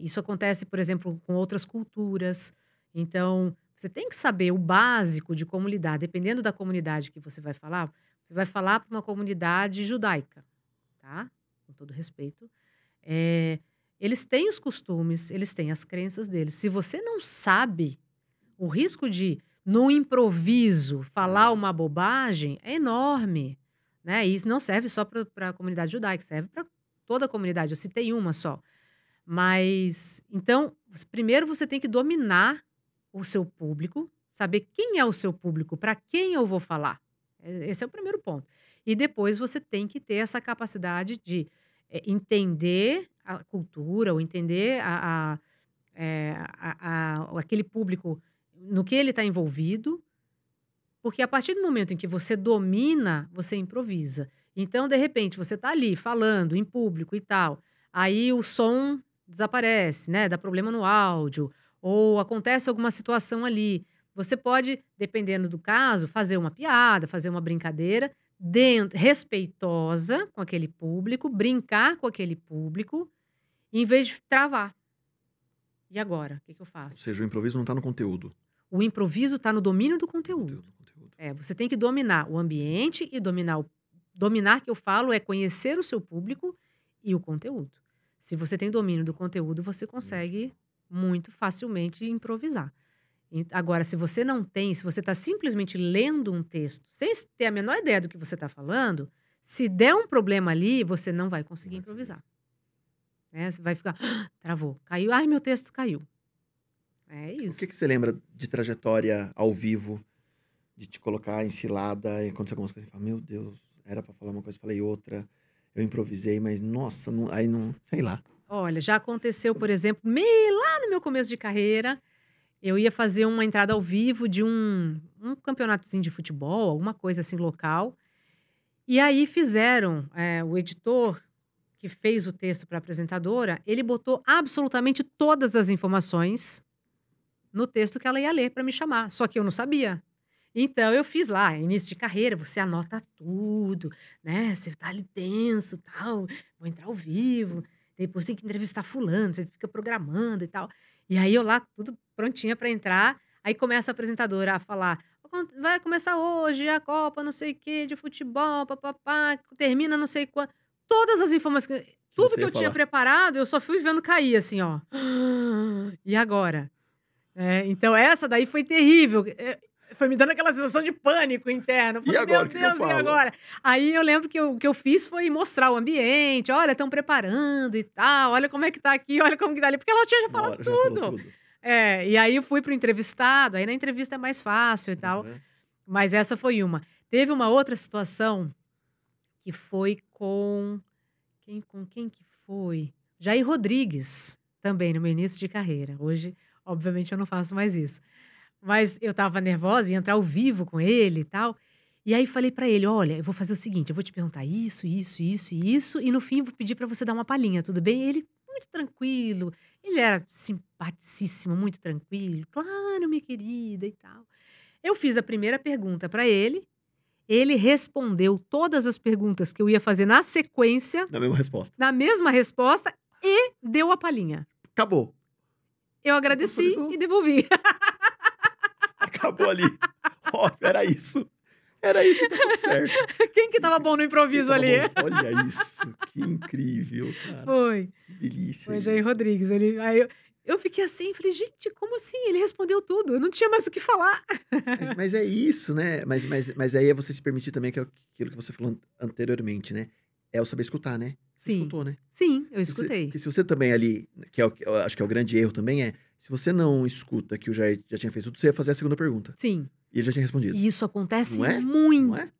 Isso acontece, por exemplo, com outras culturas. Então, você tem que saber o básico de como lidar. Dependendo da comunidade que você vai falar para uma comunidade judaica, tá? Com todo respeito. Eles têm os costumes, eles têm as crenças deles. Se você não sabe, o risco de, no improviso, falar uma bobagem é enorme. Né? E isso não serve só para a comunidade judaica, serve para toda a comunidade. Eu citei uma só. Mas, então, primeiro você tem que dominar o seu público, saber quem é o seu público, para quem eu vou falar. Esse é o primeiro ponto. E depois você tem que ter essa capacidade de entender a cultura, ou entender aquele público no que ele está envolvido, porque a partir do momento em que você domina, você improvisa. Então, de repente, você está ali falando em público e tal, aí o som desaparece, né? Dá problema no áudio, ou acontece alguma situação ali. Você pode, dependendo do caso, fazer uma piada, fazer uma brincadeira respeitosa com aquele público, brincar com aquele público, em vez de travar. E agora? O que eu faço? Ou seja, o improviso não está no conteúdo. O improviso está no domínio do conteúdo. Você tem que dominar o ambiente e dominar, que eu falo, é conhecer o seu público e o conteúdo. Se você tem domínio do conteúdo, você consegue muito facilmente improvisar. Agora, se você não tem, se você está simplesmente lendo um texto, sem ter a menor ideia do que você está falando, se der um problema ali, você não vai conseguir improvisar. Você vai ficar, travou, caiu, ai, meu texto caiu. É isso. O que você lembra de trajetória ao vivo, de te colocar em cilada e acontecer algumas coisas e falar, meu Deus, era para falar uma coisa, falei outra, eu improvisei, mas nossa, aí não, sei lá. Olha, já aconteceu, por exemplo, lá no meu começo de carreira, eu ia fazer uma entrada ao vivo de um campeonatozinho de futebol, alguma coisa assim local. E aí fizeram, o editor que fez o texto para a apresentadora, ele botou absolutamente todas as informações no texto que ela ia ler para me chamar. Só que eu não sabia. Então eu fiz lá, início de carreira, você anota tudo, né? Você tá ali tenso, tal, vou entrar ao vivo, depois tem que entrevistar fulano, você fica programando e tal. E aí eu lá, tudo prontinha para entrar, aí começa a apresentadora a falar, vai começar hoje a Copa, não sei o quê, de futebol, papapá, termina não sei quando. Todas as informações, tudo que eu tinha preparado, eu só fui vendo cair, assim, ó. E agora? Então essa daí foi terrível. Foi me dando aquela sensação de pânico interno. Falei, e agora, meu Deus, e agora? Aí eu lembro que o que eu fiz foi mostrar o ambiente. Olha, estão preparando e tal. Olha como é que tá aqui, olha como que tá ali. Porque ela tinha já falado tudo. E aí eu fui pro entrevistado. Aí na entrevista é mais fácil e tal. Mas essa foi uma. Teve uma outra situação que foi com quem que foi? Jair Rodrigues, também no meu início de carreira. Hoje, obviamente, eu não faço mais isso. Mas eu tava nervosa, ia entrar ao vivo com ele e tal. E aí falei pra ele, olha, eu vou fazer o seguinte, eu vou te perguntar isso, e no fim eu vou pedir pra você dar uma palhinha, tudo bem? Ele, muito tranquilo, ele era simpaticíssimo, muito tranquilo, claro, minha querida e tal. Eu fiz a primeira pergunta pra ele respondeu todas as perguntas que eu ia fazer na sequência. Na mesma resposta e deu a palhinha. Acabou. Eu agradeci e devolvi. Acabou ali. Ó, era isso. Era isso, tá tudo certo. Quem que tava bom no improviso ali? Olha isso, que incrível, cara. Foi. Que delícia. Foi Jair Rodrigues. Aí eu fiquei assim, falei, gente, como assim? Ele respondeu tudo, eu não tinha mais o que falar. Mas é isso, né? Mas aí é você se permitir também, que é aquilo que você falou anteriormente, né? É o saber escutar, né? Você escutou, né? Sim, eu escutei. Porque se você também ali, que eu acho que é o grande erro também, se você não escuta que o Jair já tinha feito tudo, você ia fazer a segunda pergunta. Sim. E ele já tinha respondido. E isso acontece muito. Não é?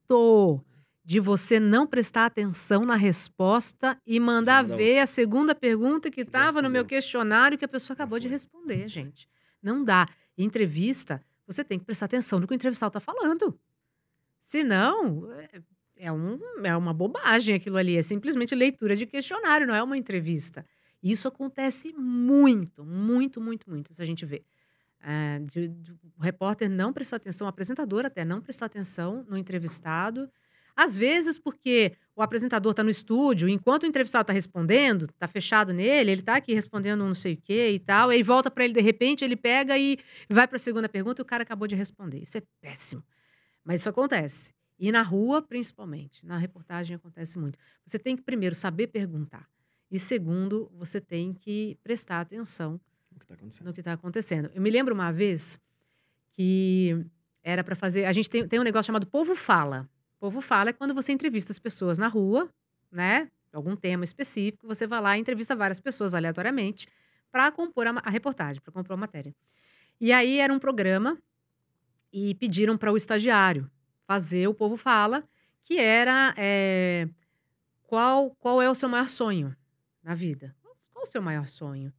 De você não prestar atenção na resposta e mandar ver a segunda pergunta que estava no meu questionário que a pessoa acabou de responder, gente. Não dá. Em entrevista, você tem que prestar atenção no que o entrevistado está falando. Senão, é uma bobagem aquilo ali. É simplesmente leitura de questionário, não é uma entrevista. Isso acontece muito, muito, muito, muito, se a gente vê. O repórter não prestar atenção, o apresentador até não prestar atenção no entrevistado. Às vezes, porque o apresentador está no estúdio, enquanto o entrevistado está respondendo, está fechado nele, ele está aqui respondendo um não sei o quê e tal, aí volta para ele, de repente, ele pega e vai para a segunda pergunta e o cara acabou de responder. Isso é péssimo. Mas isso acontece. E na rua, principalmente. Na reportagem acontece muito. Você tem que, primeiro, saber perguntar. E, segundo, você tem que prestar atenção no que está acontecendo. Eu me lembro uma vez que era para fazer... A gente tem um negócio chamado Povo Fala. Povo Fala é quando você entrevista as pessoas na rua, né? Algum tema específico, você vai lá e entrevista várias pessoas aleatoriamente para compor a reportagem, para compor a matéria. E aí era um programa e pediram para o estagiário fazer o Povo Fala, que era qual é o seu maior sonho na vida? Qual o seu maior sonho?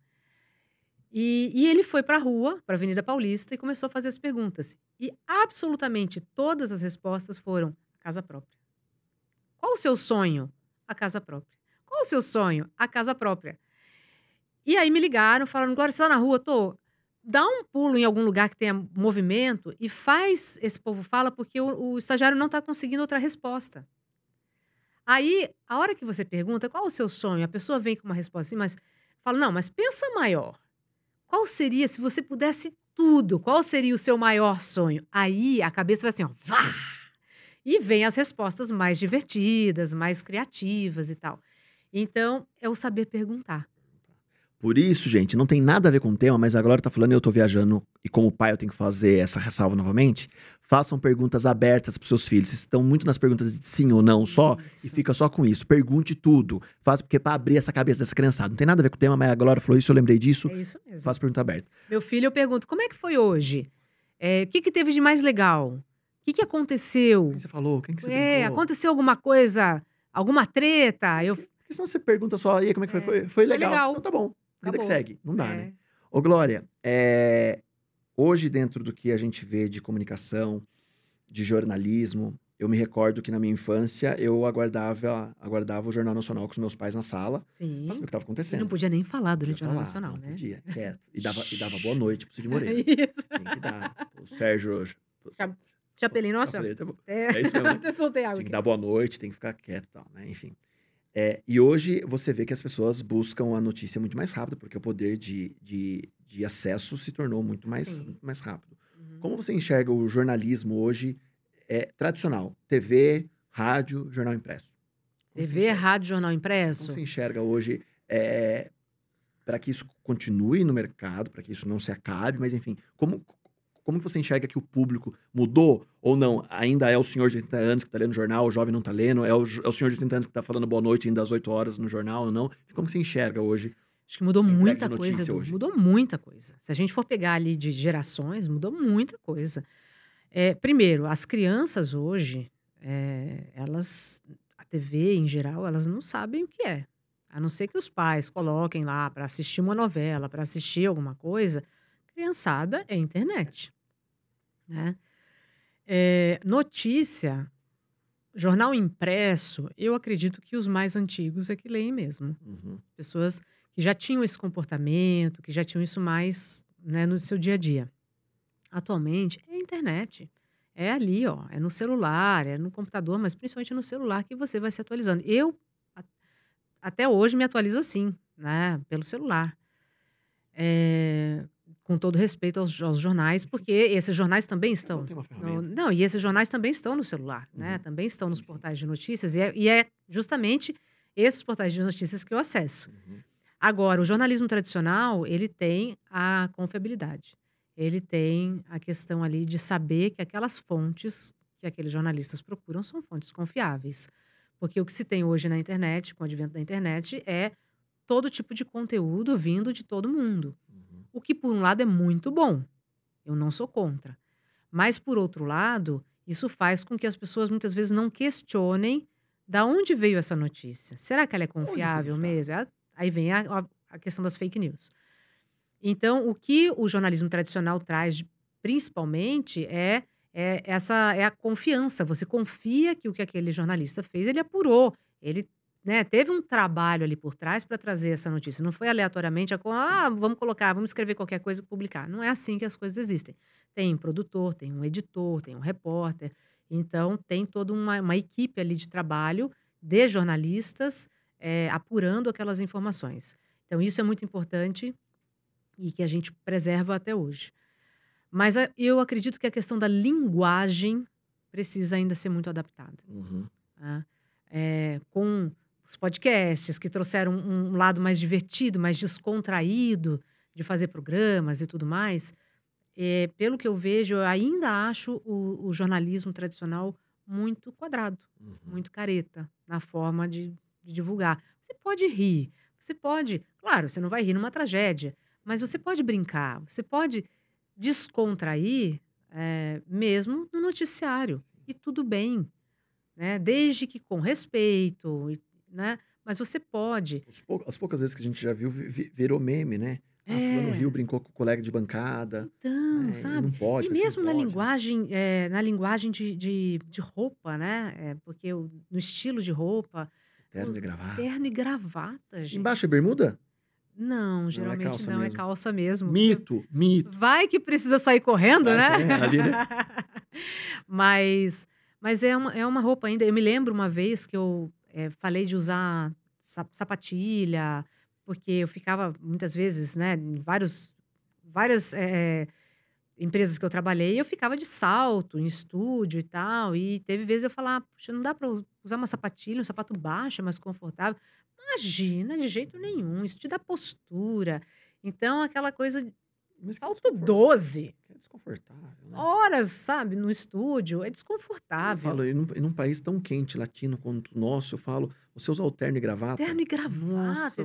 E ele foi para a rua, para a Avenida Paulista, e começou a fazer as perguntas. E absolutamente todas as respostas foram casa própria. Qual o seu sonho? A casa própria. Qual o seu sonho? A casa própria. E aí me ligaram, falaram, Glória, você tá na rua? Tô. Dá um pulo em algum lugar que tenha movimento e faz esse Povo Fala, porque o estagiário não está conseguindo outra resposta. Aí, a hora que você pergunta, qual o seu sonho? A pessoa vem com uma resposta assim, mas fala, não, mas pensa maior. Qual seria, se você pudesse tudo, qual seria o seu maior sonho? Aí, a cabeça vai assim, ó, vá! E vem as respostas mais divertidas, mais criativas e tal. Então, é o saber perguntar. Por isso, gente, não tem nada a ver com o tema, mas a Glória tá falando e eu tô viajando, e como pai eu tenho que fazer essa ressalva novamente. Façam perguntas abertas pros seus filhos. Vocês estão muito nas perguntas de sim ou não só, e fica só com isso. Pergunte tudo. Faça porque pra abrir essa cabeça dessa criançada. Não tem nada a ver com o tema, mas a Glória falou isso, eu lembrei disso. É isso mesmo. Faça pergunta aberta. Meu filho, eu pergunto, como é que foi hoje? O que teve de mais legal? O que aconteceu? Quem você falou? Quem que você brincou? Aconteceu alguma coisa? Alguma treta? Porque senão você pergunta só, e aí, como é que foi? Foi legal. Então tá bom. Vida que segue. Não dá, né? Ô, Glória, hoje dentro do que a gente vê de comunicação, de jornalismo, eu me recordo que na minha infância eu aguardava o Jornal Nacional com os meus pais na sala. Sim. Pra saber o que estava acontecendo. E não podia nem falar durante o Jornal Nacional, não né? Podia, quieto. E dava boa noite pro Cid Moreira. Isso. Tinha que dar. O Sérgio... Chapelin, nossa. É isso mesmo, né? Até soltei água. Tinha que dar boa noite, tem que ficar quieto e tal, né? Enfim. E hoje você vê que as pessoas buscam a notícia muito mais rápido, porque o poder de acesso se tornou muito mais rápido. Uhum. Como você enxerga o jornalismo hoje tradicional? TV, rádio, jornal impresso. TV, rádio, jornal impresso? Como você enxerga hoje para que isso continue no mercado, para que isso não se acabe, mas enfim, como você enxerga que o público mudou ou não? Ainda é o senhor de 80 anos que está lendo o jornal, o jovem não está lendo? É o senhor de 80 anos que está falando boa noite ainda às 8 horas no jornal ou não? Como você enxerga hoje? Acho que mudou muita coisa, Edu. Mudou muita coisa. Se a gente for pegar ali de gerações, mudou muita coisa. Primeiro, as crianças hoje, a TV em geral, elas não sabem o que é. A não ser que os pais coloquem lá para assistir uma novela, para assistir alguma coisa. Criançada é internet, né? Notícia, jornal impresso, eu acredito que os mais antigos é que leem mesmo. Pessoas que já tinham esse comportamento, que já tinham isso mais, né, no seu dia a dia. Atualmente, é a internet. É ali, ó, é no celular, é no computador, mas principalmente no celular que você vai se atualizando. Eu, a- até hoje, me atualizo assim, né, pelo celular. É, com todo respeito aos jornais, porque esses jornais também estão. Tem uma ferramenta. Não, e esses jornais também estão no celular, né? Também estão nos portais de notícias, e é justamente esses portais de notícias que eu acesso. Agora, o jornalismo tradicional, ele tem a confiabilidade. Ele tem a questão ali de saber que aquelas fontes que aqueles jornalistas procuram são fontes confiáveis. Porque o que se tem hoje na internet, com o advento da internet, é todo tipo de conteúdo vindo de todo mundo. O que, por um lado, é muito bom. Eu não sou contra. Mas, por outro lado, isso faz com que as pessoas muitas vezes não questionem da onde veio essa notícia. Será que ela é confiável mesmo? Aí vem a questão das fake news. Então, o que o jornalismo tradicional traz, principalmente, é a confiança. Você confia que o que aquele jornalista fez, ele apurou. Ele, né, teve um trabalho ali por trás para trazer essa notícia. Não foi aleatoriamente, vamos colocar, vamos escrever qualquer coisa e publicar. Não é assim que as coisas existem. Tem um produtor, tem um editor, tem um repórter. Então, tem toda uma equipe ali de trabalho de jornalistas apurando aquelas informações. Então, isso é muito importante e que a gente preserva até hoje. Mas eu acredito que a questão da linguagem precisa ainda ser muito adaptada. Tá? Com os podcasts que trouxeram um lado mais divertido, mais descontraído de fazer programas e tudo mais, pelo que eu vejo, eu ainda acho o jornalismo tradicional muito quadrado, muito careta na forma de divulgar. Você pode rir, você pode... Claro, você não vai rir numa tragédia, mas você pode brincar, você pode descontrair mesmo no noticiário. E tudo bem, né? Desde que com respeito, né? Mas você pode. As poucas vezes que a gente já viu, virou meme, né? Fulano Rio brincou com o colega de bancada. Então, sabe? Não pode, e mesmo na linguagem de roupa, né? Porque no estilo de roupa. Terno e gravata. Terno e gravata, gente. Embaixo é bermuda? Não, geralmente não, é calça mesmo. Mito. Vai que precisa sair correndo, né? Ali, né? Mas é uma roupa ainda. Eu me lembro uma vez que eu falei de usar sapatilha, porque eu ficava muitas vezes, né, em várias empresas que eu trabalhei, eu ficava de salto em estúdio e tal. E teve vezes eu falar, puxa, não dá para usar uma sapatilha, um sapato baixo, mais confortável. Imagina, de jeito nenhum, isso te dá postura. Então, aquela coisa, salto 12. É desconfortável, né? Horas, sabe, no estúdio, é desconfortável. Eu falo, e num país tão quente, latino quanto o nosso, eu falo, você usar o terno e gravata. Terno e gravata,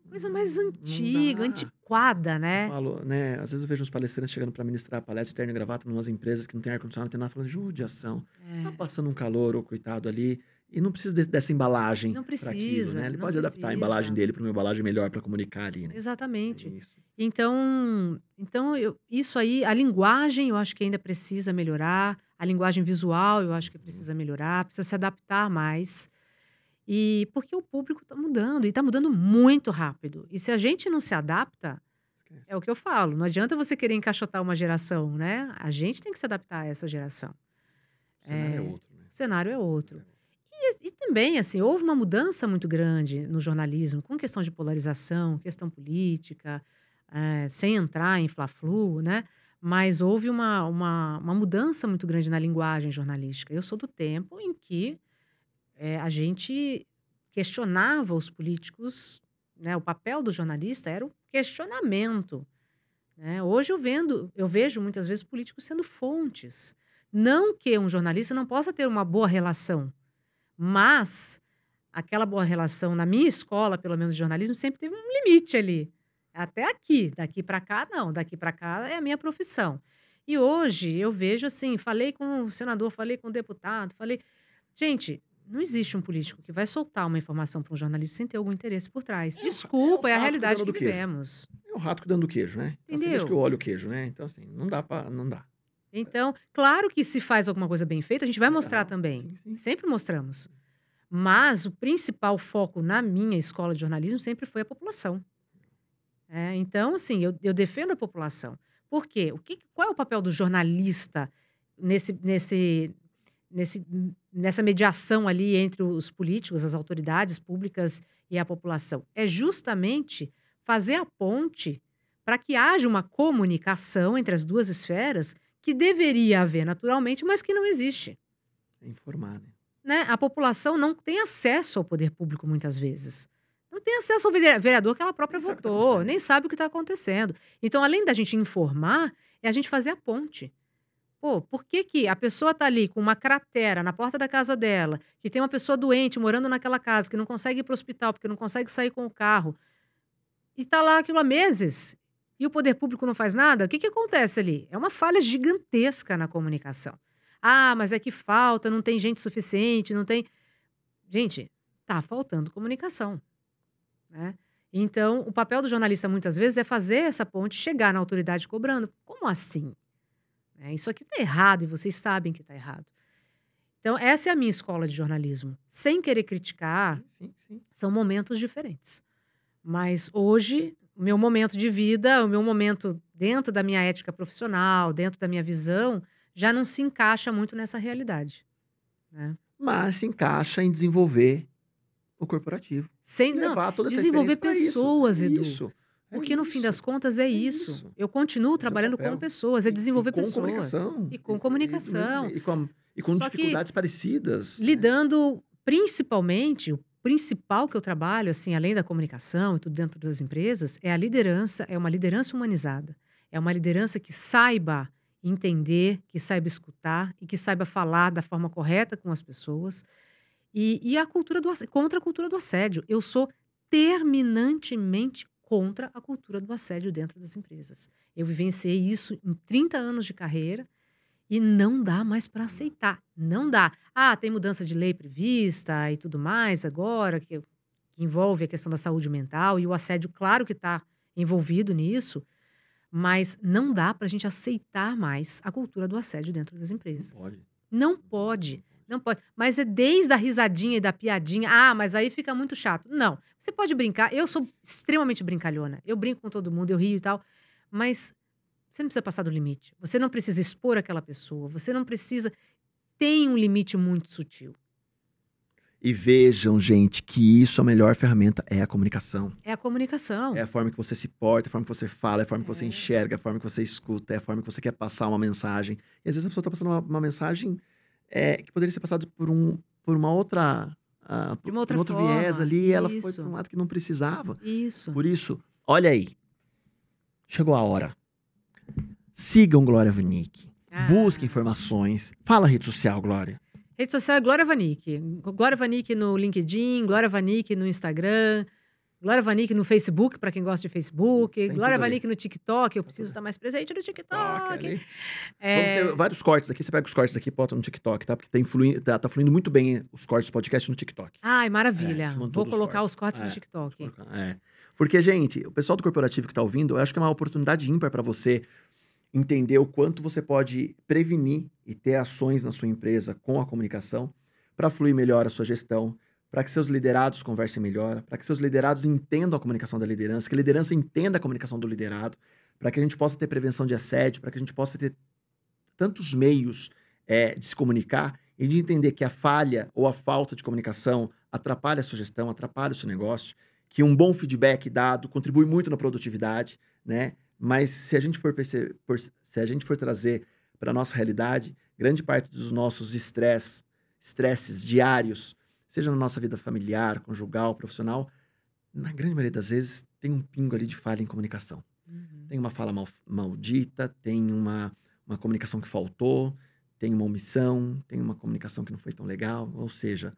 coisa mais antiga, antiquada, né? Eu falo, né? Às vezes eu vejo uns palestrantes chegando para ministrar palestra de terno e gravata em umas empresas que não tem ar-condicionado, não tem nada, falando judiação. Tá passando um calor, o coitado ali, e não precisa dessa embalagem para aquilo, né? Ele pode adaptar a embalagem dele para uma embalagem melhor para comunicar ali, né? Exatamente. Então isso aí, a linguagem eu acho que ainda precisa melhorar, a linguagem visual eu acho que precisa melhorar, precisa se adaptar mais. E porque o público está mudando, e está mudando muito rápido. E se a gente não se adapta, é o que eu falo, não adianta você querer encaixotar uma geração, né? A gente tem que se adaptar a essa geração. O cenário é outro, né? O cenário é outro. E também, assim, houve uma mudança muito grande no jornalismo, com questão de polarização, questão política, sem entrar em fla-flu, né? Mas houve uma mudança muito grande na linguagem jornalística. Eu sou do tempo em que a gente questionava os políticos, né? O papel do jornalista era o questionamento, né? Hoje eu vejo muitas vezes políticos sendo fontes. Não que um jornalista não possa ter uma boa relação, mas aquela boa relação, na minha escola, pelo menos de jornalismo, sempre teve um limite ali. Até aqui, daqui para cá, não. Daqui para cá é a minha profissão. E hoje eu vejo assim, falei com o senador, falei com o deputado, falei... Gente, não existe um político que vai soltar uma informação para um jornalista sem ter algum interesse por trás. Desculpa, é a realidade que vivemos. É o rato cuidando do queijo, né? Então, assim, deixa que eu olho o queijo, né? Então, assim, não dá. Então, claro que se faz alguma coisa bem feita, a gente vai mostrar também. Sim. Sempre mostramos. Mas o principal foco na minha escola de jornalismo sempre foi a população. Então, assim, eu defendo a população. Por quê? Qual é o papel do jornalista nessa mediação ali entre os políticos, as autoridades públicas e a população? É justamente fazer a ponte para que haja uma comunicação entre as duas esferas que deveria haver naturalmente, mas que não existe. É informar, né? A população não tem acesso ao poder público muitas vezes. Não tem acesso ao vereador que ela própria votou, nem sabe o que está acontecendo. Então, além da gente informar, é a gente fazer a ponte. Pô, por que a pessoa está ali com uma cratera na porta da casa dela, que tem uma pessoa doente morando naquela casa, que não consegue ir para o hospital, porque não consegue sair com o carro, e está lá aquilo há meses, e o poder público não faz nada? O que acontece ali? É uma falha gigantesca na comunicação. Ah, mas é que falta, não tem gente suficiente, não tem... Gente, tá faltando comunicação, né? Então, o papel do jornalista, muitas vezes, é fazer essa ponte, chegar na autoridade cobrando. Como assim? Isso aqui tá errado e vocês sabem que tá errado. Então, essa é a minha escola de jornalismo. Sem querer criticar, sim. São momentos diferentes. Mas hoje, o meu momento de vida, o meu momento dentro da minha ética profissional, dentro da minha visão, já não se encaixa muito nessa realidade, né? Mas se encaixa em desenvolver o corporativo. Levar toda essa desenvolver pessoas, Edu. Isso. Porque no fim das contas é isso. Eu continuo trabalhando com pessoas, é desenvolver pessoas. Com comunicação. E com dificuldades parecidas. Lidando, principalmente, o principal que eu trabalho, assim, além da comunicação e tudo dentro das empresas, é a liderança, é uma liderança humanizada. É uma liderança que saiba entender, que saiba escutar e que saiba falar da forma correta com as pessoas. E contra a cultura do assédio. Eu sou terminantemente contra a cultura do assédio dentro das empresas. Eu vivenciei isso em 30 anos de carreira e não dá mais para aceitar. Não dá. Ah, tem mudança de lei prevista e tudo mais agora, que envolve a questão da saúde mental, e o assédio, claro que está envolvido nisso, mas não dá para a gente aceitar mais a cultura do assédio dentro das empresas. Não pode. Mas é desde a risadinha e da piadinha. Ah, mas aí fica muito chato. Não. Você pode brincar. Eu sou extremamente brincalhona. Eu brinco com todo mundo, eu rio e tal. Mas você não precisa passar do limite. Você não precisa expor aquela pessoa. Você não precisa... Tem um limite muito sutil. E vejam, gente, que isso, a melhor ferramenta é a comunicação. É a comunicação. É a forma que você se porta, a forma que você fala, é a forma que você enxerga, a forma que você escuta, é a forma que você quer passar uma mensagem. E às vezes a pessoa está passando uma mensagem que poderia ser passada por uma outra... por um outro viés ali, e ela foi para um lado que não precisava. Isso. Por isso, olha aí. Chegou a hora. Sigam Glória Vanik. Busque informações. Fala a rede social, Glória. Rede social é Glória Vanik. Glória Vanik no LinkedIn, Glória Vanik no Instagram, Glória Vanik no Facebook, para quem gosta de Facebook, Glória Vanik no TikTok. Eu preciso estar mais presente no TikTok. Vamos ter vários cortes daqui. Você pega os cortes daqui e bota no TikTok, tá? Porque tá fluindo muito bem os cortes do podcast no TikTok. Ai, maravilha. Vou colocar os cortes no TikTok. Porque, gente, o pessoal do corporativo que tá ouvindo, eu acho que é uma oportunidade ímpar para você entender o quanto você pode prevenir e ter ações na sua empresa com a comunicação para fluir melhor a sua gestão, para que seus liderados conversem melhor, para que seus liderados entendam a comunicação da liderança, que a liderança entenda a comunicação do liderado, para que a gente possa ter prevenção de assédio, para que a gente possa ter tantos meios de se comunicar e de entender que a falha ou a falta de comunicação atrapalha a sua gestão, atrapalha o seu negócio, que um bom feedback dado contribui muito na produtividade, né? Mas se a gente for trazer para a nossa realidade, grande parte dos nossos estresses diários, seja na nossa vida familiar, conjugal, profissional, na grande maioria das vezes tem um pingo ali de falha em comunicação. Tem uma fala maldita, tem uma comunicação que faltou, tem uma omissão, tem uma comunicação que não foi tão legal. Ou seja,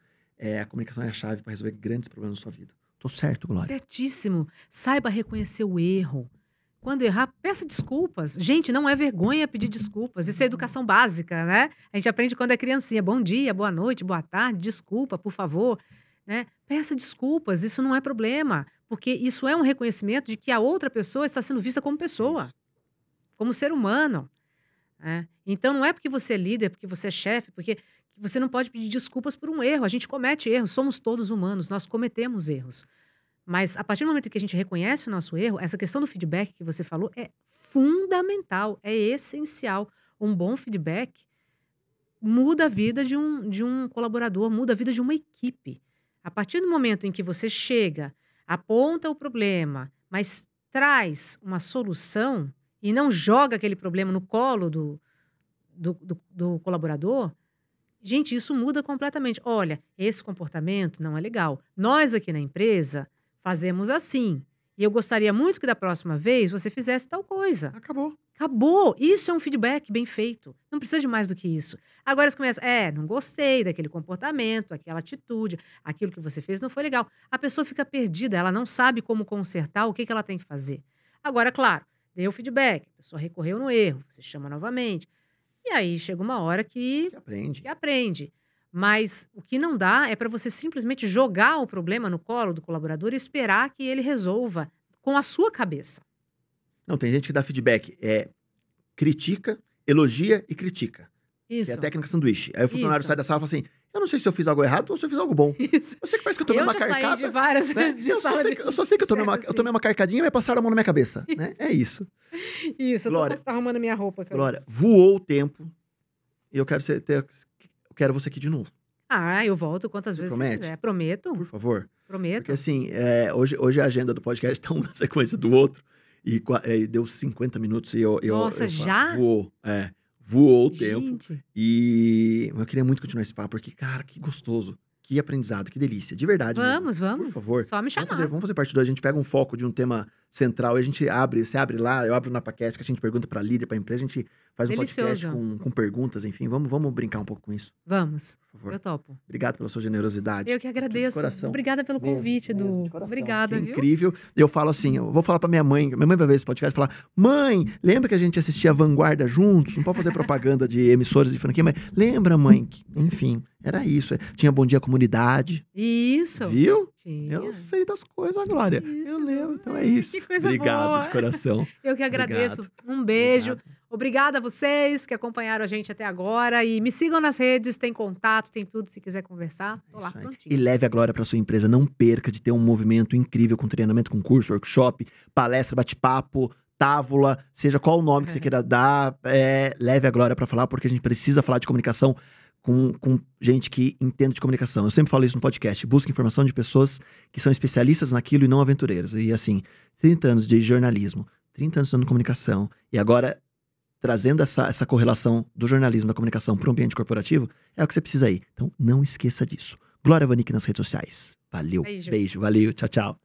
a comunicação é a chave para resolver grandes problemas na sua vida. Tô certo, Glória? Certíssimo. Saiba reconhecer o erro. Quando errar, peça desculpas. Gente, não é vergonha pedir desculpas. Isso é educação básica, né? A gente aprende quando é criancinha. Bom dia, boa noite, boa tarde, desculpa, por favor. Né? Peça desculpas, isso não é problema. Porque isso é um reconhecimento de que a outra pessoa está sendo vista como pessoa. Como ser humano. né? Então, não é porque você é líder, porque você é chefe, porque você não pode pedir desculpas por um erro. A gente comete erros, somos todos humanos, nós cometemos erros. Mas, a partir do momento que a gente reconhece o nosso erro, essa questão do feedback que você falou é fundamental, é essencial. Um bom feedback muda a vida de um colaborador, muda a vida de uma equipe. A partir do momento em que você chega, aponta o problema, mas traz uma solução e não joga aquele problema no colo do colaborador, gente, isso muda completamente. Olha, esse comportamento não é legal. Nós aqui na empresa fazemos assim. E eu gostaria muito que da próxima vez você fizesse tal coisa. Acabou. Acabou. Isso é um feedback bem feito. Não precisa de mais do que isso. Agora você começa, não gostei daquele comportamento, aquela atitude, aquilo que você fez não foi legal. A pessoa fica perdida, ela não sabe como consertar, o que ela tem que fazer. Agora, claro, deu feedback, a pessoa recorreu no erro, você chama novamente. E aí chega uma hora que aprende. Mas o que não dá é para você simplesmente jogar o problema no colo do colaborador e esperar que ele resolva com a sua cabeça. Não, tem gente que dá feedback, critica, elogia e critica. Isso. Que é a técnica sanduíche. Aí o funcionário sai da sala e fala assim, eu não sei se eu fiz algo errado ou se eu fiz algo bom. Isso. Eu sei que parece que eu tomei uma carcada. Eu já saí de várias vezes de sala de... Eu só sei que eu tomei uma carcadinha e vai passar a mão na minha cabeça. Né? É isso. Isso, Glória, eu tô arrumando minha roupa. Glória, voou o tempo e eu quero você aqui de novo. Eu volto quantas vezes você quiser. Prometo. Por favor. Prometo. Porque assim, hoje a agenda do podcast tá uma na sequência do outro e deu 50 minutos e Nossa, já? Voou o tempo. Gente. E eu queria muito continuar esse papo, porque, cara, que gostoso. Que aprendizado, que delícia. De verdade. Vamos. Por favor. Só me chamar. Vamos fazer parte 2. A gente pega um foco de um tema central e a gente você abre lá, eu abro na Napacast, que a gente pergunta pra líder, pra empresa, a gente faz um podcast com perguntas, enfim. Vamos brincar um pouco com isso. Vamos. Por favor. Eu topo. Obrigado pela sua generosidade. Eu que agradeço. De coração. Obrigada pelo convite, Edu. Obrigada, que viu? Incrível. Eu falo assim, eu vou falar pra minha mãe vai ver esse podcast e falar, mãe, lembra que a gente assistia Vanguarda juntos? Não pode fazer propaganda de emissoras de franquia, mas lembra, mãe? Enfim, era isso. Tinha Bom Dia Comunidade. Isso. Viu? Tinha. Eu sei das coisas, Glória. Isso. Eu lembro, então é isso. Que coisa Obrigado boa. de coração. Eu que agradeço. Obrigado. Um beijo. Obrigado. Obrigada a vocês que acompanharam a gente até agora. E me sigam nas redes, tem contato, tem tudo. Se quiser conversar, tô lá Isso aí. prontinho. E leve a Glória para sua empresa. Não perca de ter um movimento incrível com treinamento, com curso, workshop, palestra, bate-papo, távola, seja qual o nome que você queira dar. Leve a Glória para falar, porque a gente precisa falar de comunicação com gente que entende de comunicação. Eu sempre falo isso no podcast. Busca informação de pessoas que são especialistas naquilo e não aventureiros. E assim, 30 anos de jornalismo, 30 anos estudando comunicação, e agora trazendo essa correlação do jornalismo, da comunicação para o ambiente corporativo, é o que você precisa aí. Então, não esqueça disso. Glória Vanik nas redes sociais. Valeu, beijo, valeu, tchau, tchau.